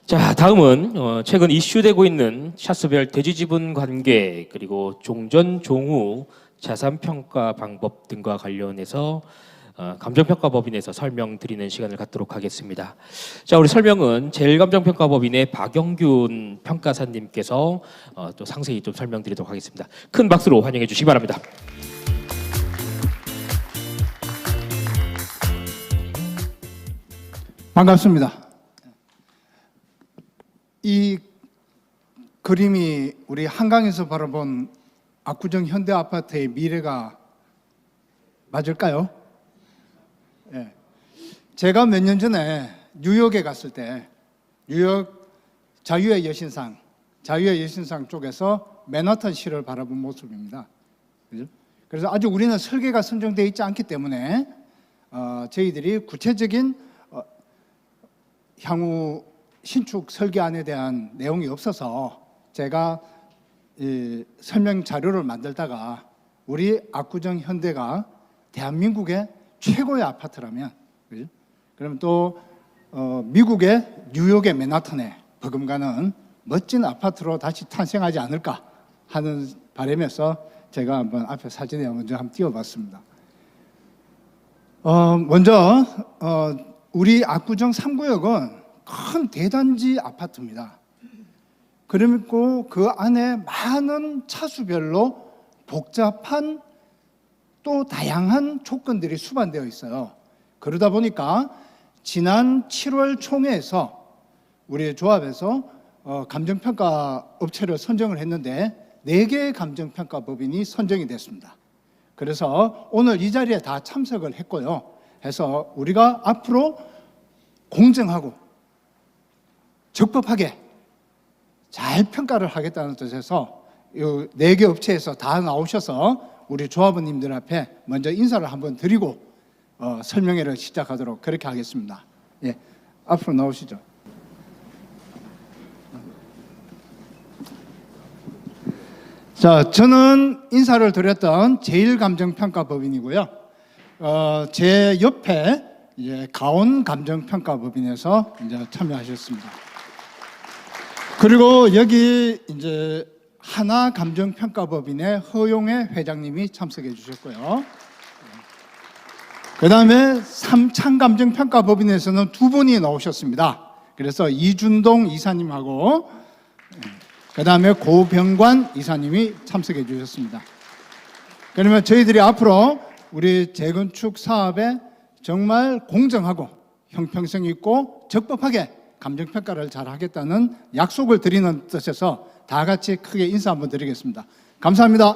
자, 다음은 최근 이슈되고 있는 샤스별 대지지분 관계 그리고 종전 종후 자산평가 방법 등과 관련해서 감정평가법인에서 설명드리는 시간을 갖도록 하겠습니다. 자, 우리 설명은 제일감정평가법인의 박영균 평가사님께서 또 상세히 좀 설명드리도록 하겠습니다. 큰 박수로 환영해 주시기 바랍니다. 반갑습니다. 이 그림이 우리 한강에서 바라본 압구정 현대아파트의 미래가 맞을까요? 예. 제가 몇 년 전에 뉴욕에 갔을 때 뉴욕 자유의 여신상 쪽에서 맨하탄 시를 바라본 모습입니다. 그죠? 그래서 아직 우리는 설계가 선정되어 있지 않기 때문에 저희들이 구체적인 향후 신축 설계안에 대한 내용이 없어서 제가 설명 자료를 만들다가 우리 압구정 현대가 대한민국의 최고의 아파트라면, 그죠? 그럼 또 미국의 뉴욕의 맨하탄에 버금가는 멋진 아파트로 다시 탄생하지 않을까 하는 바람에서 제가 한번 앞에 사진에 먼저 한번 띄워봤습니다. 먼저 우리 압구정 3구역은 큰 대단지 아파트입니다. 그리고 그 안에 많은 차수별로 복잡한 또 다양한 조건들이 수반되어 있어요. 그러다 보니까 지난 7월 총회에서 우리 조합에서 감정평가 업체를 선정을 했는데 4개의 감정평가 법인이 선정이 됐습니다. 그래서 오늘 이 자리에 다 참석을 했고요. 해서 우리가 앞으로 공정하고 적법하게 잘 평가를 하겠다는 뜻에서 이 4개 업체에서 다 나오셔서 우리 조합원님들 앞에 먼저 인사를 한번 드리고 설명회를 시작하도록 그렇게 하겠습니다. 예, 앞으로 나오시죠. 자, 저는 인사를 드렸던 제일감정평가법인이고요. 제 옆에 이제 가온감정평가법인에서 이제 참여하셨습니다. 그리고 여기 이제 하나감정평가법인의 허용혜 회장님이 참석해 주셨고요. 그 다음에 삼창감정평가법인에서는 2분이 나오셨습니다. 그래서 이준동 이사님하고 그 다음에 고병관 이사님이 참석해 주셨습니다. 그러면 저희들이 앞으로 우리 재건축 사업에 정말 공정하고 형평성 있고 적법하게 감정평가를 잘 하겠다는 약속을 드리는 뜻에서 다 같이 크게 인사 한번 드리겠습니다. 감사합니다.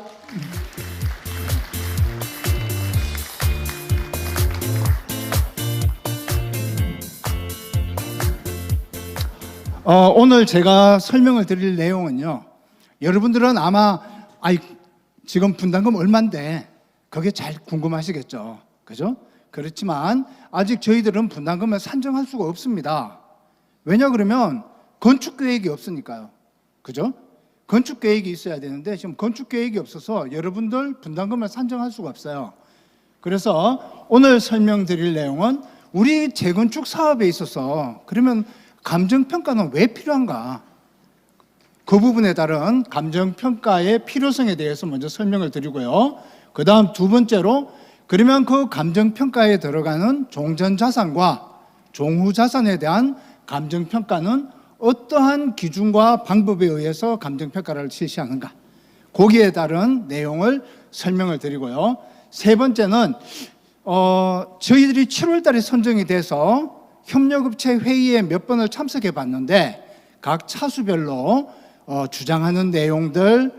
오늘 제가 설명을 드릴 내용은요, 여러분들은 아마 지금 분담금 얼마인데 그게 잘 궁금하시겠죠. 그죠? 그렇지만 아직 저희들은 분담금을 산정할 수가 없습니다. 왜냐 그러면 건축 계획이 없으니까요. 그죠? 건축 계획이 있어야 되는데 지금 건축 계획이 없어서 여러분들 분담금을 산정할 수가 없어요. 그래서 오늘 설명드릴 내용은 우리 재건축 사업에 있어서 그러면 감정평가는 왜 필요한가? 그 부분에 따른 감정평가의 필요성에 대해서 먼저 설명을 드리고요. 그 다음 2번째로 그러면 그 감정평가에 들어가는 종전자산과 종후자산에 대한 감정평가는 어떠한 기준과 방법에 의해서 감정평가를 실시하는가? 거기에 따른 내용을 설명을 드리고요. 3번째는 저희들이 7월 달에 선정이 돼서 협력업체 회의에 몇 번을 참석해 봤는데 각 차수별로 주장하는 내용들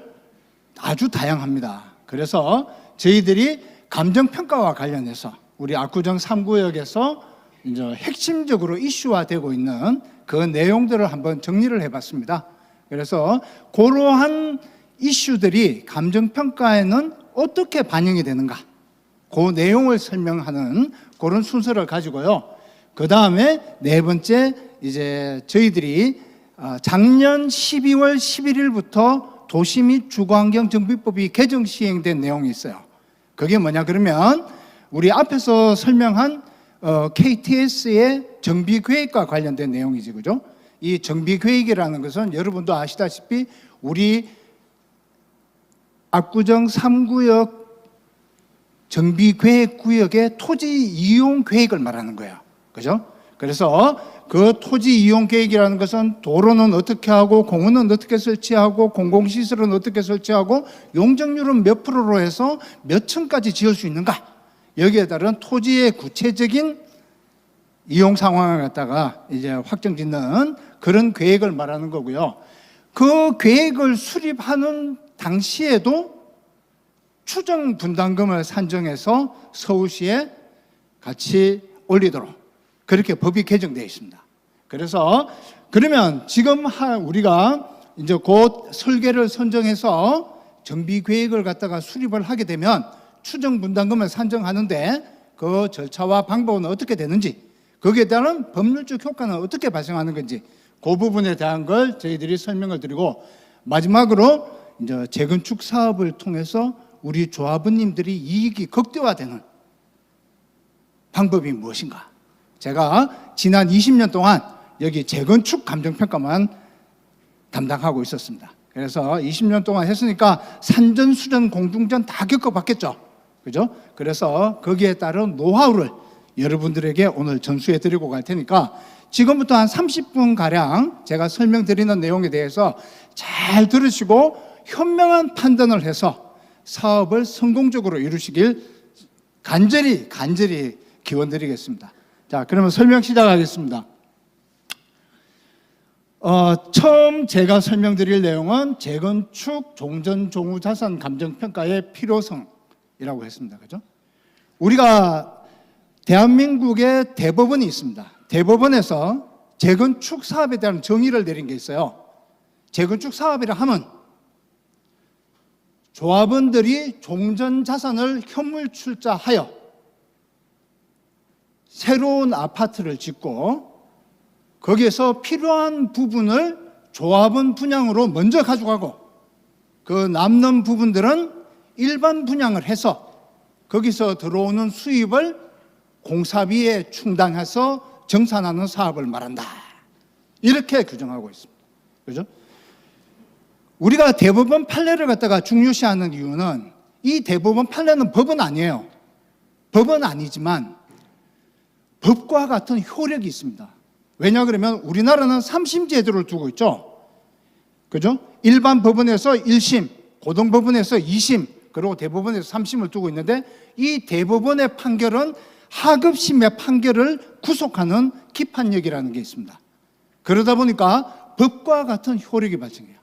아주 다양합니다. 그래서 저희들이 감정평가와 관련해서 우리 압구정 3구역에서 이제 핵심적으로 이슈화되고 있는 그 내용들을 한번 정리를 해봤습니다. 그래서 그러한 이슈들이 감정평가에는 어떻게 반영이 되는가? 그 내용을 설명하는 그런 순서를 가지고요. 그 다음에 4번째 이제 저희들이 작년 12월 11일부터 도시 및 주거환경정비법이 개정 시행된 내용이 있어요. 그게 뭐냐 그러면 우리 앞에서 설명한 KTS의 정비계획과 관련된 내용이지, 그죠? 이 정비계획이라는 것은 여러분도 아시다시피 우리 압구정 3구역 정비계획구역의 토지 이용 계획을 말하는 거예요. 그죠? 그래서 그 토지 이용 계획이라는 것은 도로는 어떻게 하고 공원은 어떻게 설치하고 공공시설은 어떻게 설치하고 용적률은 몇 프로로 해서 몇 층까지 지을 수 있는가, 여기에 따른 토지의 구체적인 이용 상황을 갖다가 이제 확정짓는 그런 계획을 말하는 거고요. 그 계획을 수립하는 당시에도 추정 분담금을 산정해서 서울시에 같이 올리도록 그렇게 법이 개정되어 있습니다. 그래서 그러면 지금 우리가 이제 곧 설계를 선정해서 정비 계획을 갖다가 수립을 하게 되면 추정 분담금을 산정하는데 그 절차와 방법은 어떻게 되는지, 거기에 따른 법률적 효과는 어떻게 발생하는 건지, 그 부분에 대한 걸 저희들이 설명을 드리고, 마지막으로 이제 재건축 사업을 통해서 우리 조합원님들이 이익이 극대화되는 방법이 무엇인가? 제가 지난 20년 동안 여기 재건축 감정평가만 담당하고 있었습니다. 그래서 20년 동안 했으니까 산전수전 공중전 다 겪어봤겠죠. 그죠? 그래서 거기에 따른 노하우를 여러분들에게 오늘 전수해 드리고 갈 테니까 지금부터 한 30분 가량 제가 설명드리는 내용에 대해서 잘 들으시고 현명한 판단을 해서 사업을 성공적으로 이루시길 간절히 기원드리겠습니다. 자, 그러면 설명 시작하겠습니다. 처음 제가 설명드릴 내용은 재건축 종전 종후 자산 감정 평가의 필요성이라고 했습니다. 그죠? 우리가 대한민국의 대법원이 있습니다. 대법원에서 재건축 사업에 대한 정의를 내린 게 있어요. 재건축 사업이라 하면 조합원들이 종전 자산을 현물 출자하여 새로운 아파트를 짓고 거기에서 필요한 부분을 조합원 분양으로 먼저 가져가고 그 남는 부분들은 일반 분양을 해서 거기서 들어오는 수입을 공사비에 충당해서 정산하는 사업을 말한다. 이렇게 규정하고 있습니다. 그죠? 우리가 대법원 판례를 갖다가 중요시하는 이유는 이 대법원 판례는 법은 아니에요. 법은 아니지만 법과 같은 효력이 있습니다. 왜냐 그러면 우리나라는 3심 제도를 두고 있죠. 그죠? 일반 법원에서 1심, 고등법원에서 2심, 그리고 대법원에서 3심을 두고 있는데 이 대법원의 판결은 하급심의 판결을 구속하는 기판력이라는 게 있습니다. 그러다 보니까 법과 같은 효력이 발생해요.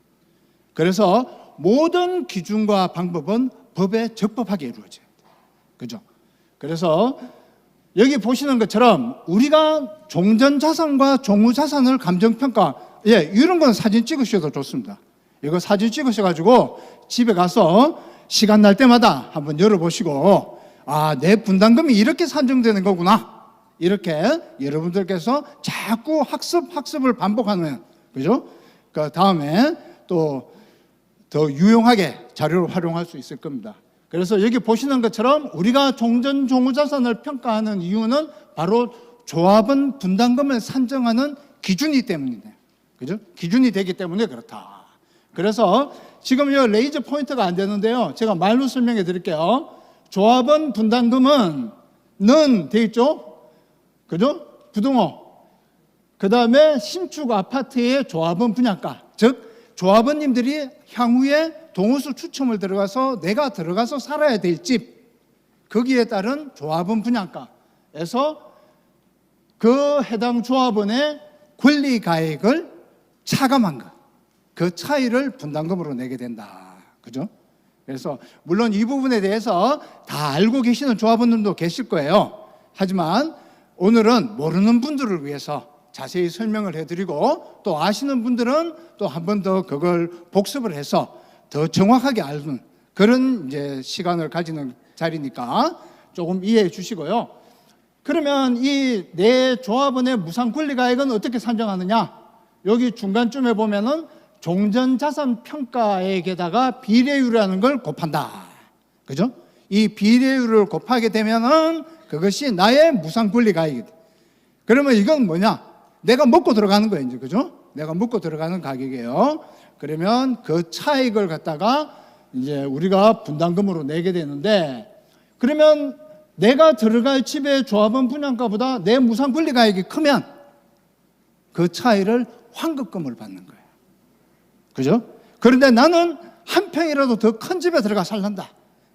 그래서 모든 기준과 방법은 법에 적법하게 이루어져요. 그죠? 그래서 여기 보시는 것처럼 우리가 종전자산과 종후자산을 감정평가, 이런 건 사진 찍으셔도 좋습니다. 이거 사진 찍으셔가지고 집에 가서 시간 날 때마다 한번 열어보시고, 내 분담금이 이렇게 산정되는 거구나. 이렇게 여러분들께서 자꾸 학습을 반복하면, 그죠? 그 다음에 또 더 유용하게 자료를 활용할 수 있을 겁니다. 그래서 여기 보시는 것처럼 우리가 종전 종후자산을 평가하는 이유는 바로 조합원 분담금을 산정하는 기준이 때문이네요. 그죠? 기준이 되기 때문에 그렇다. 그래서 지금 이 레이저 포인트가 안 되는데요. 제가 말로 설명해 드릴게요. 조합원 분담금은 는 돼 있죠? 그죠? 부등호. 그 다음에 신축 아파트의 조합원 분양가. 즉, 조합원님들이 향후에 동호수 추첨을 들어가서 내가 들어가서 살아야 될 집, 거기에 따른 조합원 분양가에서 그 해당 조합원의 권리가액을 차감한 것, 그 차이를 분담금으로 내게 된다. 그죠? 그래서 물론 이 부분에 대해서 다 알고 계시는 조합원들도 계실 거예요. 하지만 오늘은 모르는 분들을 위해서 자세히 설명을 해드리고, 또 아시는 분들은 또 한 번 더 그걸 복습을 해서 더 정확하게 아는 그런 이제 시간을 가지는 자리니까 조금 이해해 주시고요. 그러면 이 내 조합원의 무상 권리가액은 어떻게 산정하느냐? 여기 중간쯤에 보면은 종전자산 평가액에다가 비례율이라는 걸 곱한다. 그죠? 이 비례율을 곱하게 되면은 그것이 나의 무상 권리가액이다. 그러면 이건 뭐냐? 내가 먹고 들어가는 거예요, 이제. 그죠? 내가 묻고 들어가는 가격이에요. 그러면 그 차익을 갖다가 이제 우리가 분담금으로 내게 되는데, 그러면 내가 들어갈 집의 조합원 분양가보다 내 무상 권리가액이 크면 그 차이를 환급금을 받는 거예요. 그죠? 그런데 나는 한 평이라도 더 큰 집에 들어가 살란다.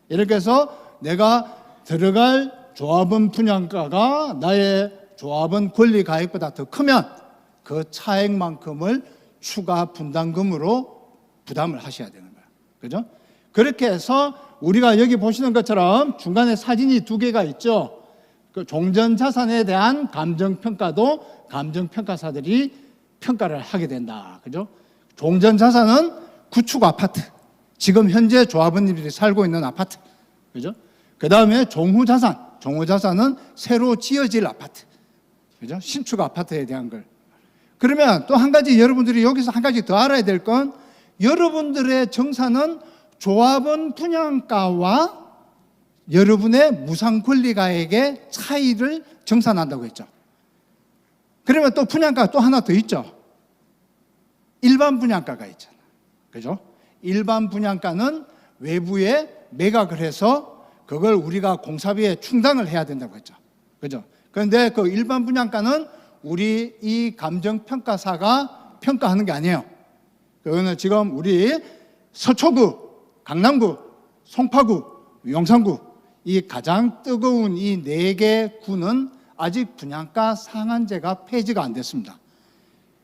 이렇게 해서 내가 들어갈 조합원 분양가가 나의 조합원 권리가액보다 더 크면 그 차액만큼을 추가 분담금으로 부담을 하셔야 되는 거예요. 그죠? 그렇게 해서 우리가 여기 보시는 것처럼 중간에 사진이 두 개가 있죠. 그 종전자산에 대한 감정평가도 감정평가사들이 평가를 하게 된다. 그죠? 종전자산은 구축 아파트, 지금 현재 조합원님들이 살고 있는 아파트. 그죠? 그 다음에 종후자산, 종후자산은 새로 지어질 아파트. 그죠? 신축 아파트에 대한 걸. 그러면 또 한 가지 여러분들이 여기서 한 가지 더 알아야 될 건, 여러분들의 정산은 조합원 분양가와 여러분의 무상 권리가액의 차이를 정산한다고 했죠. 그러면 또 분양가 또 하나 더 있죠. 일반 분양가가 있잖아. 그죠? 일반 분양가는 외부에 매각을 해서 그걸 우리가 공사비에 충당을 해야 된다고 했죠. 그죠? 그런데 그 일반 분양가는 우리 이 감정평가사가 평가하는 게 아니에요. 그거는 지금 우리 서초구, 강남구, 송파구, 용산구, 이 가장 뜨거운 이 4개 구는 아직 분양가 상한제가 폐지가 안 됐습니다.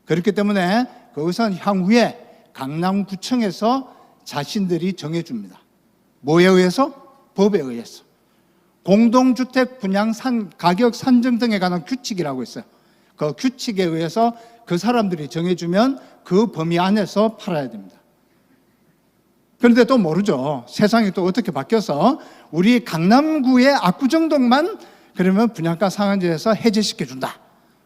그렇기 때문에 그것은 향후에 강남구청에서 자신들이 정해줍니다. 뭐에 의해서? 법에 의해서. 공동주택 분양 가격 산정 등에 관한 규칙이라고 있어요. 그 규칙에 의해서 그 사람들이 정해주면 그 범위 안에서 팔아야 됩니다. 그런데 또 모르죠. 세상이 또 어떻게 바뀌어서 우리 강남구의 압구정동만 그러면 분양가 상한제에서 해제시켜준다.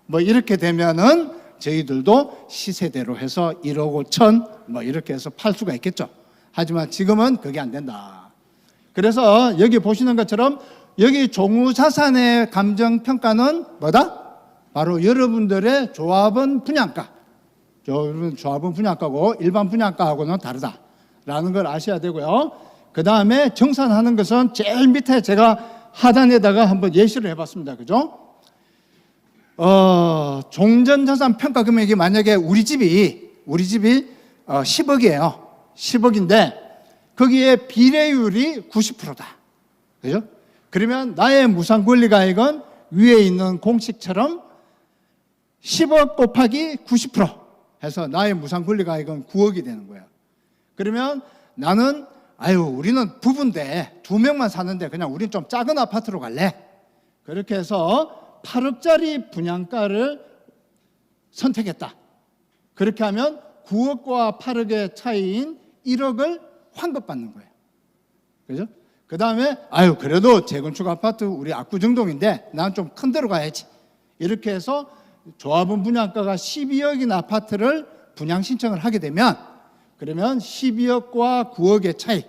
뭐 이렇게 되면은 저희들도 시세대로 해서 1억 5천 뭐 이렇게 해서 팔 수가 있겠죠. 하지만 지금은 그게 안 된다. 그래서 여기 보시는 것처럼 여기 종후자산의 감정평가는 뭐다? 바로 여러분들의 조합원 분양가. 여러분 조합원 분양가고 일반 분양가하고는 다르다라는 걸 아셔야 되고요. 그 다음에 정산하는 것은 제일 밑에 제가 하단에다가 한번 예시를 해봤습니다. 그죠? 종전자산 평가 금액이 만약에 우리 집이 10억이에요. 10억인데 거기에 비례율이 90%다. 그죠? 그러면 나의 무상 권리가액은 위에 있는 공식처럼 10억 곱하기 90% 해서 나의 무상 권리가액은 9억이 되는 거예요. 그러면 나는 우리는 부부인데 2명만 사는데 그냥 우린 좀 작은 아파트로 갈래. 그렇게 해서 8억짜리 분양가를 선택했다. 그렇게 하면 9억과 8억의 차이인 1억을 환급받는 거예요. 그죠? 그 다음에 그래도 재건축 아파트 우리 압구정동인데 난 좀 큰 데로 가야지. 이렇게 해서 조합원 분양가가 12억인 아파트를 분양 신청을 하게 되면 그러면 12억과 9억의 차이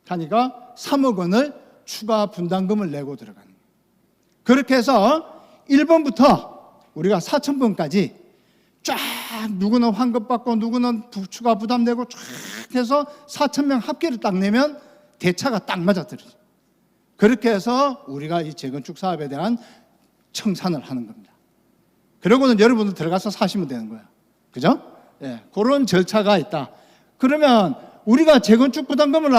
하니까 3억 원을 추가 분담금을 내고 들어가는 거예요. 그렇게 해서 1번부터 우리가 4,000번까지 쫙 누구는 환급받고 누구는 추가 부담 내고 쫙 해서 4,000명 합계를 딱 내면 대차가 딱 맞아떨어져. 그렇게 해서 우리가 이 재건축 사업에 대한 청산을 하는 겁니다. 그러고는 여러분들 들어가서 사시면 되는 거예요. 그죠? 예, 그런 절차가 있다. 그러면 우리가 재건축 부담금을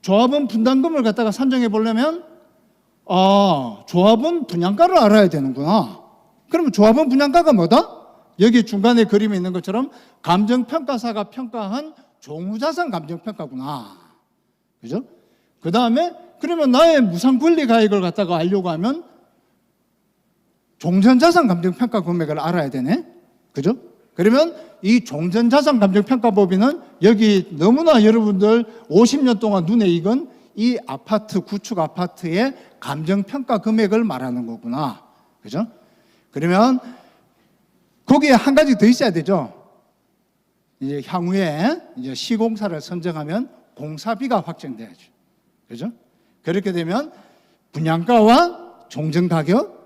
조합원 분담금을 갖다가 산정해 보려면 조합원 분양가를 알아야 되는구나. 그러면 조합원 분양가가 뭐다? 여기 중간에 그림이 있는 것처럼 감정평가사가 평가한 종후자산 감정평가구나. 그죠? 그 다음에 그러면 나의 무상 권리가액을 갖다가 알려고 하면 종전자산 감정평가 금액을 알아야 되네. 그죠? 그러면 이 종전자산 감정평가법인은 여기 너무나 여러분들 50년 동안 눈에 익은 이 아파트, 구축 아파트의 감정평가 금액을 말하는 거구나. 그죠? 그러면 거기에 한 가지 더 있어야 되죠. 이제 향후에 이제 시공사를 선정하면 공사비가 확정돼야죠. 그죠? 그렇게 되면 분양가와 종전가격,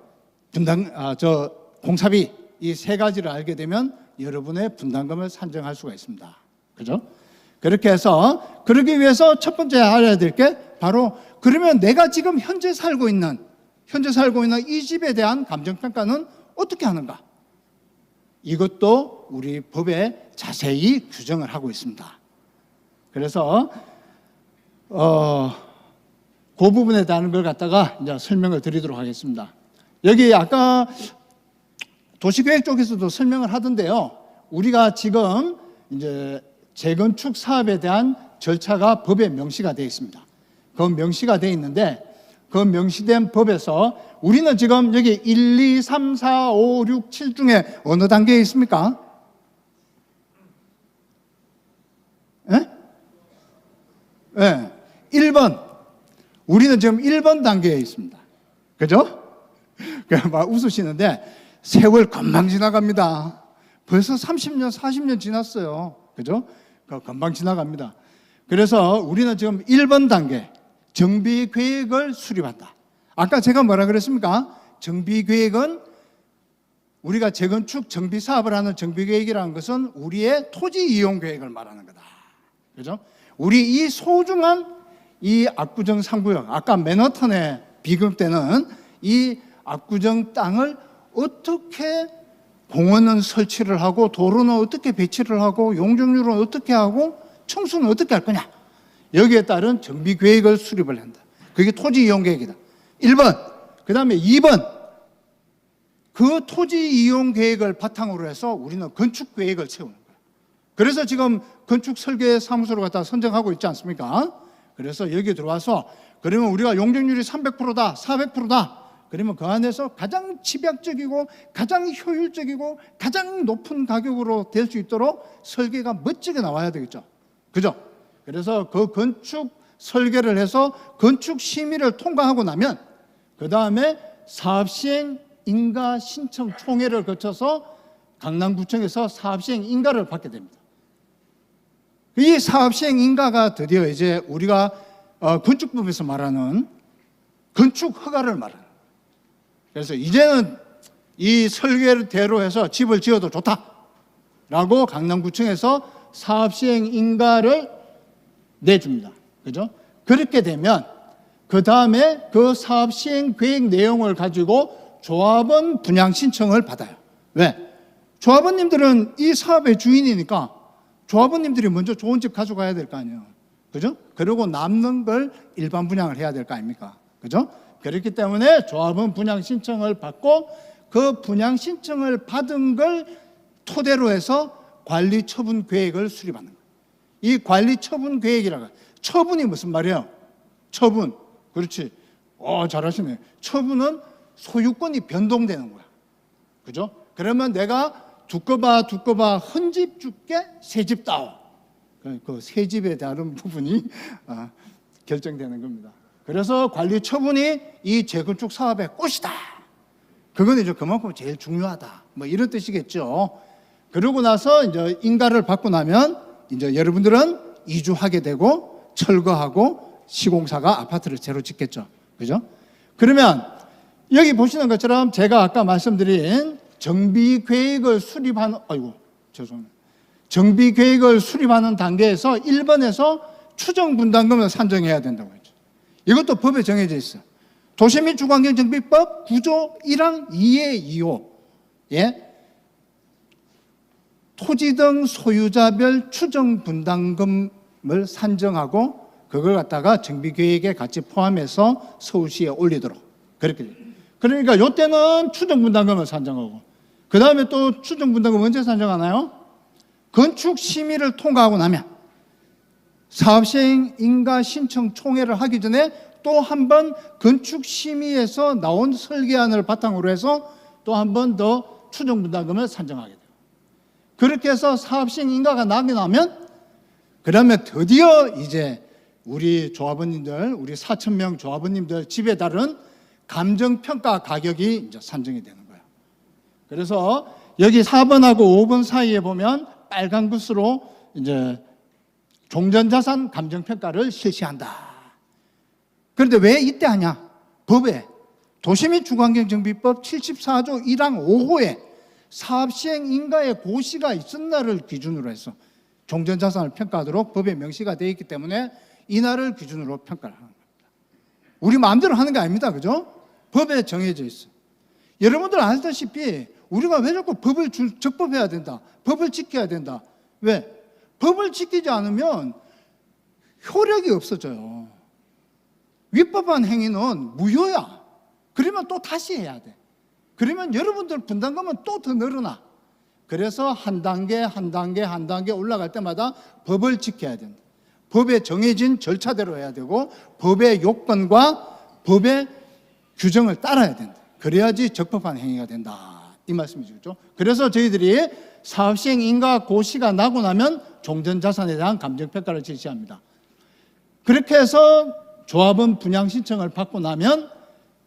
공사비 이 세 가지를 알게 되면 여러분의 분담금을 산정할 수가 있습니다. 그죠? 그렇게 해서 그러기 위해서 첫 번째 알아야 될 게 바로 그러면 내가 지금 현재 살고 있는 이 집에 대한 감정평가는 어떻게 하는가? 이것도 우리 법에 자세히 규정을 하고 있습니다. 그래서 그 부분에 대한 걸 갖다가 이제 설명을 드리도록 하겠습니다. 여기 아까 도시계획 쪽에서도 설명을 하던데요. 우리가 지금 이제 재건축 사업에 대한 절차가 법에 명시가 되어 있습니다. 그 명시가 되어 있는데 그 명시된 법에서 우리는 지금 여기 1, 2, 3, 4, 5, 6, 7 중에 어느 단계에 있습니까? 예? 예. 1번. 우리는 지금 1번 단계에 있습니다. 그죠? 막 웃으시는데 세월 금방 지나갑니다. 벌써 30년, 40년 지났어요. 그죠? 금방 지나갑니다. 그래서 우리는 지금 1번 단계, 정비계획을 수립한다. 아까 제가 뭐라 그랬습니까? 정비계획은 우리가 재건축 정비사업을 하는 정비계획이라는 것은 우리의 토지 이용 계획을 말하는 거다. 그죠? 우리 이 소중한 이 압구정 3구역, 아까 맨하탄의 비금 때는 이 압구정 땅을 어떻게 공원은 설치를 하고 도로는 어떻게 배치를 하고 용적률은 어떻게 하고 청소는 어떻게 할 거냐. 여기에 따른 정비계획을 수립을 한다. 그게 토지 이용 계획이다. 1번. 그 다음에 2번. 그 토지 이용 계획을 바탕으로 해서 우리는 건축 계획을 세우는 거예요. 그래서 지금 건축 설계 사무소를 갖다 선정하고 있지 않습니까? 그래서 여기 들어와서 그러면 우리가 용적률이 300%다, 400%다. 그러면 그 안에서 가장 집약적이고 가장 효율적이고 가장 높은 가격으로 될 수 있도록 설계가 멋지게 나와야 되겠죠. 그죠? 그래서 그 건축 설계를 해서 건축 심의를 통과하고 나면 그 다음에 사업시행 인가 신청 총회를 거쳐서 강남구청에서 사업시행 인가를 받게 됩니다. 이 사업시행 인가가 드디어 이제 우리가 건축법에서 말하는 건축 허가를 말하는. 그래서 이제는 이 설계대로 해서 집을 지어도 좋다라고 강남구청에서 사업시행 인가를 내줍니다. 그죠? 그렇게 되면 그 다음에 그 사업시행 계획 내용을 가지고 조합원 분양 신청을 받아요. 왜? 조합원님들은 이 사업의 주인이니까 조합원님들이 먼저 좋은 집 가져가야 될 거 아니에요. 그죠? 그리고 남는 걸 일반 분양을 해야 될 거 아닙니까? 그죠? 그렇기 때문에 조합원 분양 신청을 받고 그 분양 신청을 받은 걸 토대로 해서 관리 처분 계획을 수립하는 거예요. 이 관리 처분 계획이라고 해요. 처분이 무슨 말이에요? 처분. 그렇지. 잘하시네. 처분은 소유권이 변동되는 거야. 그죠? 그러면 내가 두꺼봐 헌집 줄게 새집 따오. 그 새집에 대한 부분이 결정되는 겁니다. 그래서 관리 처분이 이 재건축 사업의 꽃이다. 그건 이제 그만큼 제일 중요하다. 뭐 이런 뜻이겠죠. 그러고 나서 이제 인가를 받고 나면 이제 여러분들은 이주하게 되고 철거하고 시공사가 아파트를 새로 짓겠죠. 그죠? 그러면 여기 보시는 것처럼 제가 아까 말씀드린 정비계획을 수립하는, 정비계획을 수립하는 단계에서 1번에서 추정분담금을 산정해야 된다고 했죠. 이것도 법에 정해져 있어요. 도시 및 주거환경정비법 9조 1항 2의 2호. 예? 토지 등 소유자별 추정분담금을 산정하고 그걸 갖다가 정비계획에 같이 포함해서 서울시에 올리도록. 그렇게 돼요. 그러니까 이때는 추정분담금을 산정하고 그 다음에 또 추정분담금 언제 산정하나요? 건축 심의를 통과하고 나면 사업시행 인가 신청 총회를 하기 전에 또 한 번 건축 심의에서 나온 설계안을 바탕으로 해서 또 한 번 더 추정분담금을 산정하게 돼요. 그렇게 해서 사업시행 인가가 나게 나면 그러면 드디어 이제 우리 조합원님들, 우리 4,000명 조합원님들 집에 따른 감정평가 가격이 이제 산정이 되는 거예요. 그래서 여기 4번하고 5번 사이에 보면 빨간 붓으로 이제 종전자산 감정평가를 실시한다. 그런데 왜 이때 하냐? 법에 도시 및 주거환경정비법 74조 1항 5호에 사업시행 인가의 고시가 있은 날을 기준으로 해서 종전자산을 평가하도록 법에 명시가 되어 있기 때문에 이 날을 기준으로 평가를 하는 겁니다. 우리 마음대로 하는 게 아닙니다. 그죠? 법에 정해져 있어요. 여러분들 아시다시피 우리가 왜 자꾸 법을 적법해야 된다, 법을 지켜야 된다. 왜? 법을 지키지 않으면 효력이 없어져요. 위법한 행위는 무효야. 그러면 또 다시 해야 돼. 그러면 여러분들 분담금은 또 더 늘어나. 그래서 한 단계 한 단계 한 단계 올라갈 때마다 법을 지켜야 된다. 법에 정해진 절차대로 해야 되고 법의 요건과 법의 규정을 따라야 된다. 그래야지 적법한 행위가 된다. 이 말씀이죠. 그렇죠? 그래서 저희들이 사업시행 인가 고시가 나고 나면 종전자산에 대한 감정평가를 실시합니다. 그렇게 해서 조합원 분양 신청을 받고 나면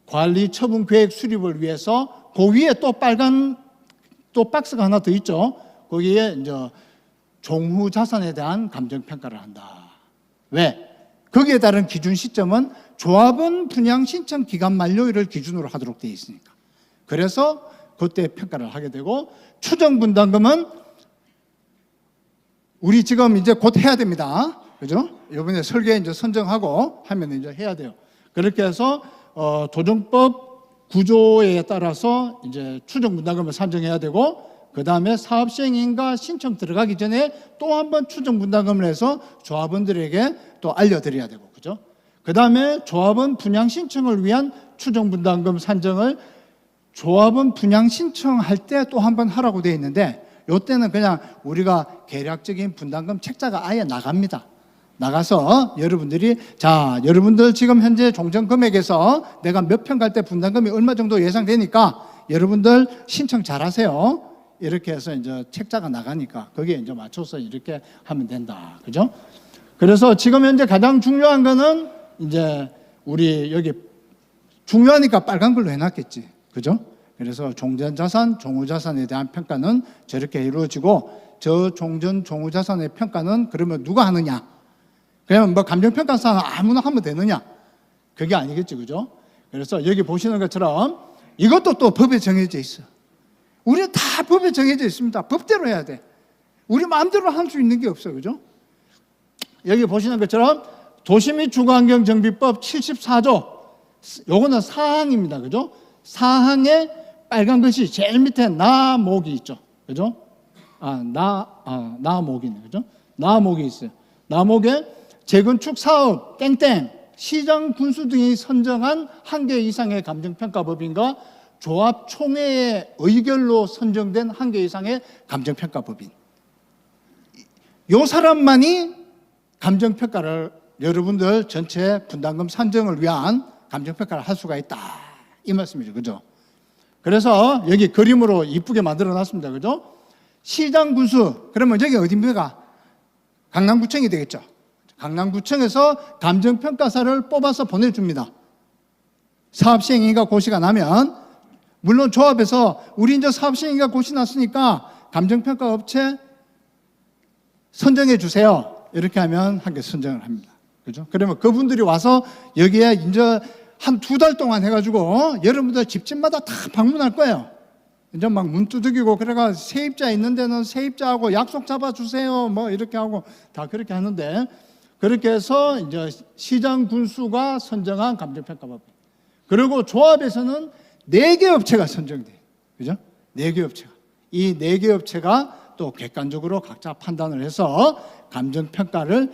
관리 처분 계획 수립을 위해서 그 위에 또 빨간 또 박스가 하나 더 있죠. 거기에 이제 종후 자산에 대한 감정 평가를 한다. 왜? 거기에 따른 기준 시점은 조합원 분양 신청 기간 만료일을 기준으로 하도록 되어 있으니까. 그래서 그때 평가를 하게 되고 추정 분담금은 우리 지금 이제 곧 해야 됩니다. 그죠? 이번에 설계 이제 선정하고 하면 이제 해야 돼요. 그렇게 해서 조정법 구조에 따라서 이제 추정 분담금을 산정해야 되고 그 다음에 사업 시행인가 신청 들어가기 전에 또 한 번 추정 분담금을 해서 조합원들에게 또 알려드려야 되고, 그죠? 그 다음에 조합원 분양 신청을 위한 추정 분담금 산정을 조합원 분양 신청할 때 또 한 번 하라고 되어 있는데 이때는 그냥 우리가 계략적인 분담금 책자가 아예 나갑니다. 나가서 여러분들이 자, 여러분들 지금 현재 종전 금액에서 내가 몇 평 갈 때 분담금이 얼마 정도 예상되니까 여러분들 신청 잘하세요. 이렇게 해서 이제 책자가 나가니까 거기에 이제 맞춰서 이렇게 하면 된다. 그죠? 그래서 지금 현재 가장 중요한 거는 이제 우리 여기 중요하니까 빨간 걸로 해놨겠지. 그죠? 그래서 종전자산, 종후자산에 대한 평가는 저렇게 이루어지고 저 종전, 종후자산의 평가는 그러면 누가 하느냐? 그냥 뭐 감정평가사는 아무나 하면 되느냐? 그게 아니겠지. 그죠? 그래서 여기 보시는 것처럼 이것도 또 법에 정해져 있어. 우리 다 법에 정해져 있습니다. 법대로 해야 돼. 우리 마음대로 할 수 있는 게 없어. 그죠? 여기 보시는 것처럼 도시 및 주거환경정비법 74조 요거는 사항입니다. 그죠? 사항에 빨간 것이 제일 밑에 나목이 있죠. 그죠? 나목이네. 그죠? 나목이 있어요. 나목에 재건축 사업 땡땡 시장 군수 등이 선정한 한 개 이상의 감정평가법인과 조합 총회의 의결로 선정된 한 개 이상의 감정평가법인. 요 사람만이 감정평가를 여러분들 전체 분담금 산정을 위한 감정평가를 할 수가 있다. 이 말씀이죠. 그죠? 그래서 여기 그림으로 이쁘게 만들어 놨습니다. 그죠? 시장 군수. 그러면 여기 어디입니까? 강남구청이 되겠죠. 강남구청에서 감정평가사를 뽑아서 보내줍니다. 사업시행인가 고시가 나면 물론 조합에서 우리 이제 사업시행인가 고시 났으니까 감정평가 업체 선정해 주세요. 이렇게 하면 한 개 선정을 합니다. 그죠? 그러면 그분들이 와서 여기에 이제 한 2달 동안 해가지고 여러분들 집집마다 다 방문할 거예요. 이제 막 문 두들기고 그래가 세입자 있는 데는 세입자하고 약속 잡아주세요. 뭐 이렇게 하고 다 그렇게 하는데 그렇게 해서 이제 시장 군수가 선정한 감정평가법. 그리고 조합에서는 4개 업체가 선정돼요. 그죠? 4개 업체가. 이 4개 업체가 또 객관적으로 각자 판단을 해서 감정평가를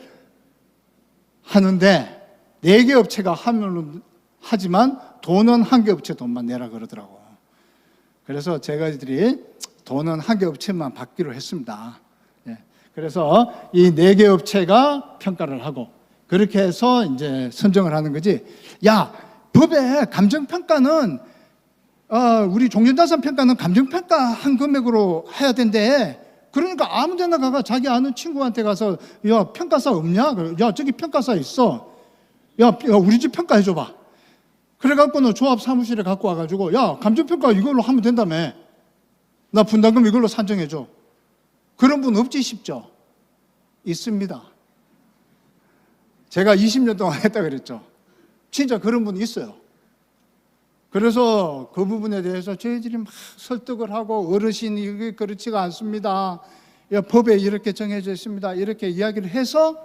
하는데 4개 업체가 하지만 돈은 한 개 업체 돈만 내라 그러더라고. 그래서 저희들이 돈은 한 개 업체만 받기로 했습니다. 예. 그래서 이 4개 업체가 평가를 하고 그렇게 해서 이제 선정을 하는 거지. 야, 법에 감정평가는 우리 종전자산 평가는 감정평가 한 금액으로 해야 된대. 그러니까 아무 데나 가가 자기 아는 친구한테 가서 야, 평가사 없냐? 야, 저기 평가사 있어. 야, 우리 집 평가해줘봐. 그래갖고는 조합 사무실에 갖고 와가지고 야, 감정평가 이걸로 하면 된다며. 나 분담금 이걸로 산정해줘. 그런 분 없지 싶죠? 있습니다. 제가 20년 동안 했다 그랬죠. 진짜 그런 분 있어요. 그래서 그 부분에 대해서 저희들이 막 설득을 하고 어르신이 이게 그렇지가 않습니다. 법에 이렇게 정해져 있습니다. 이렇게 이야기를 해서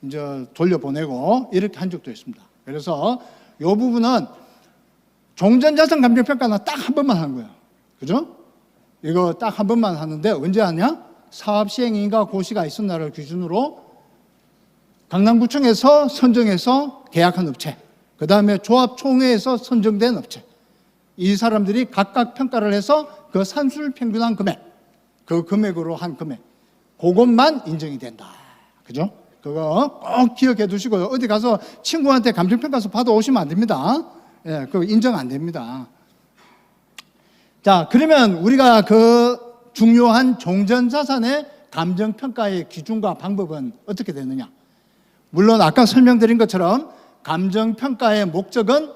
이제 돌려보내고 이렇게 한 적도 있습니다. 그래서 이 부분은 종전자산 감정평가는 딱 한 번만 하는 거예요. 그죠? 이거 딱 한 번만 하는데 언제 하냐? 사업 시행인가 고시가 있은 날을 기준으로 강남구청에서 선정해서 계약한 업체, 그 다음에 조합총회에서 선정된 업체, 이 사람들이 각각 평가를 해서 그 산술 평균한 금액, 그 금액으로 한 금액, 그것만 인정이 된다. 그죠? 그거 꼭 기억해 두시고요. 어디 가서 친구한테 감정평가서 받아 오시면 안 됩니다. 예, 그거 인정 안 됩니다. 자, 그러면 우리가 그 중요한 종전자산의 감정평가의 기준과 방법은 어떻게 되느냐? 물론 아까 설명드린 것처럼 감정평가의 목적은,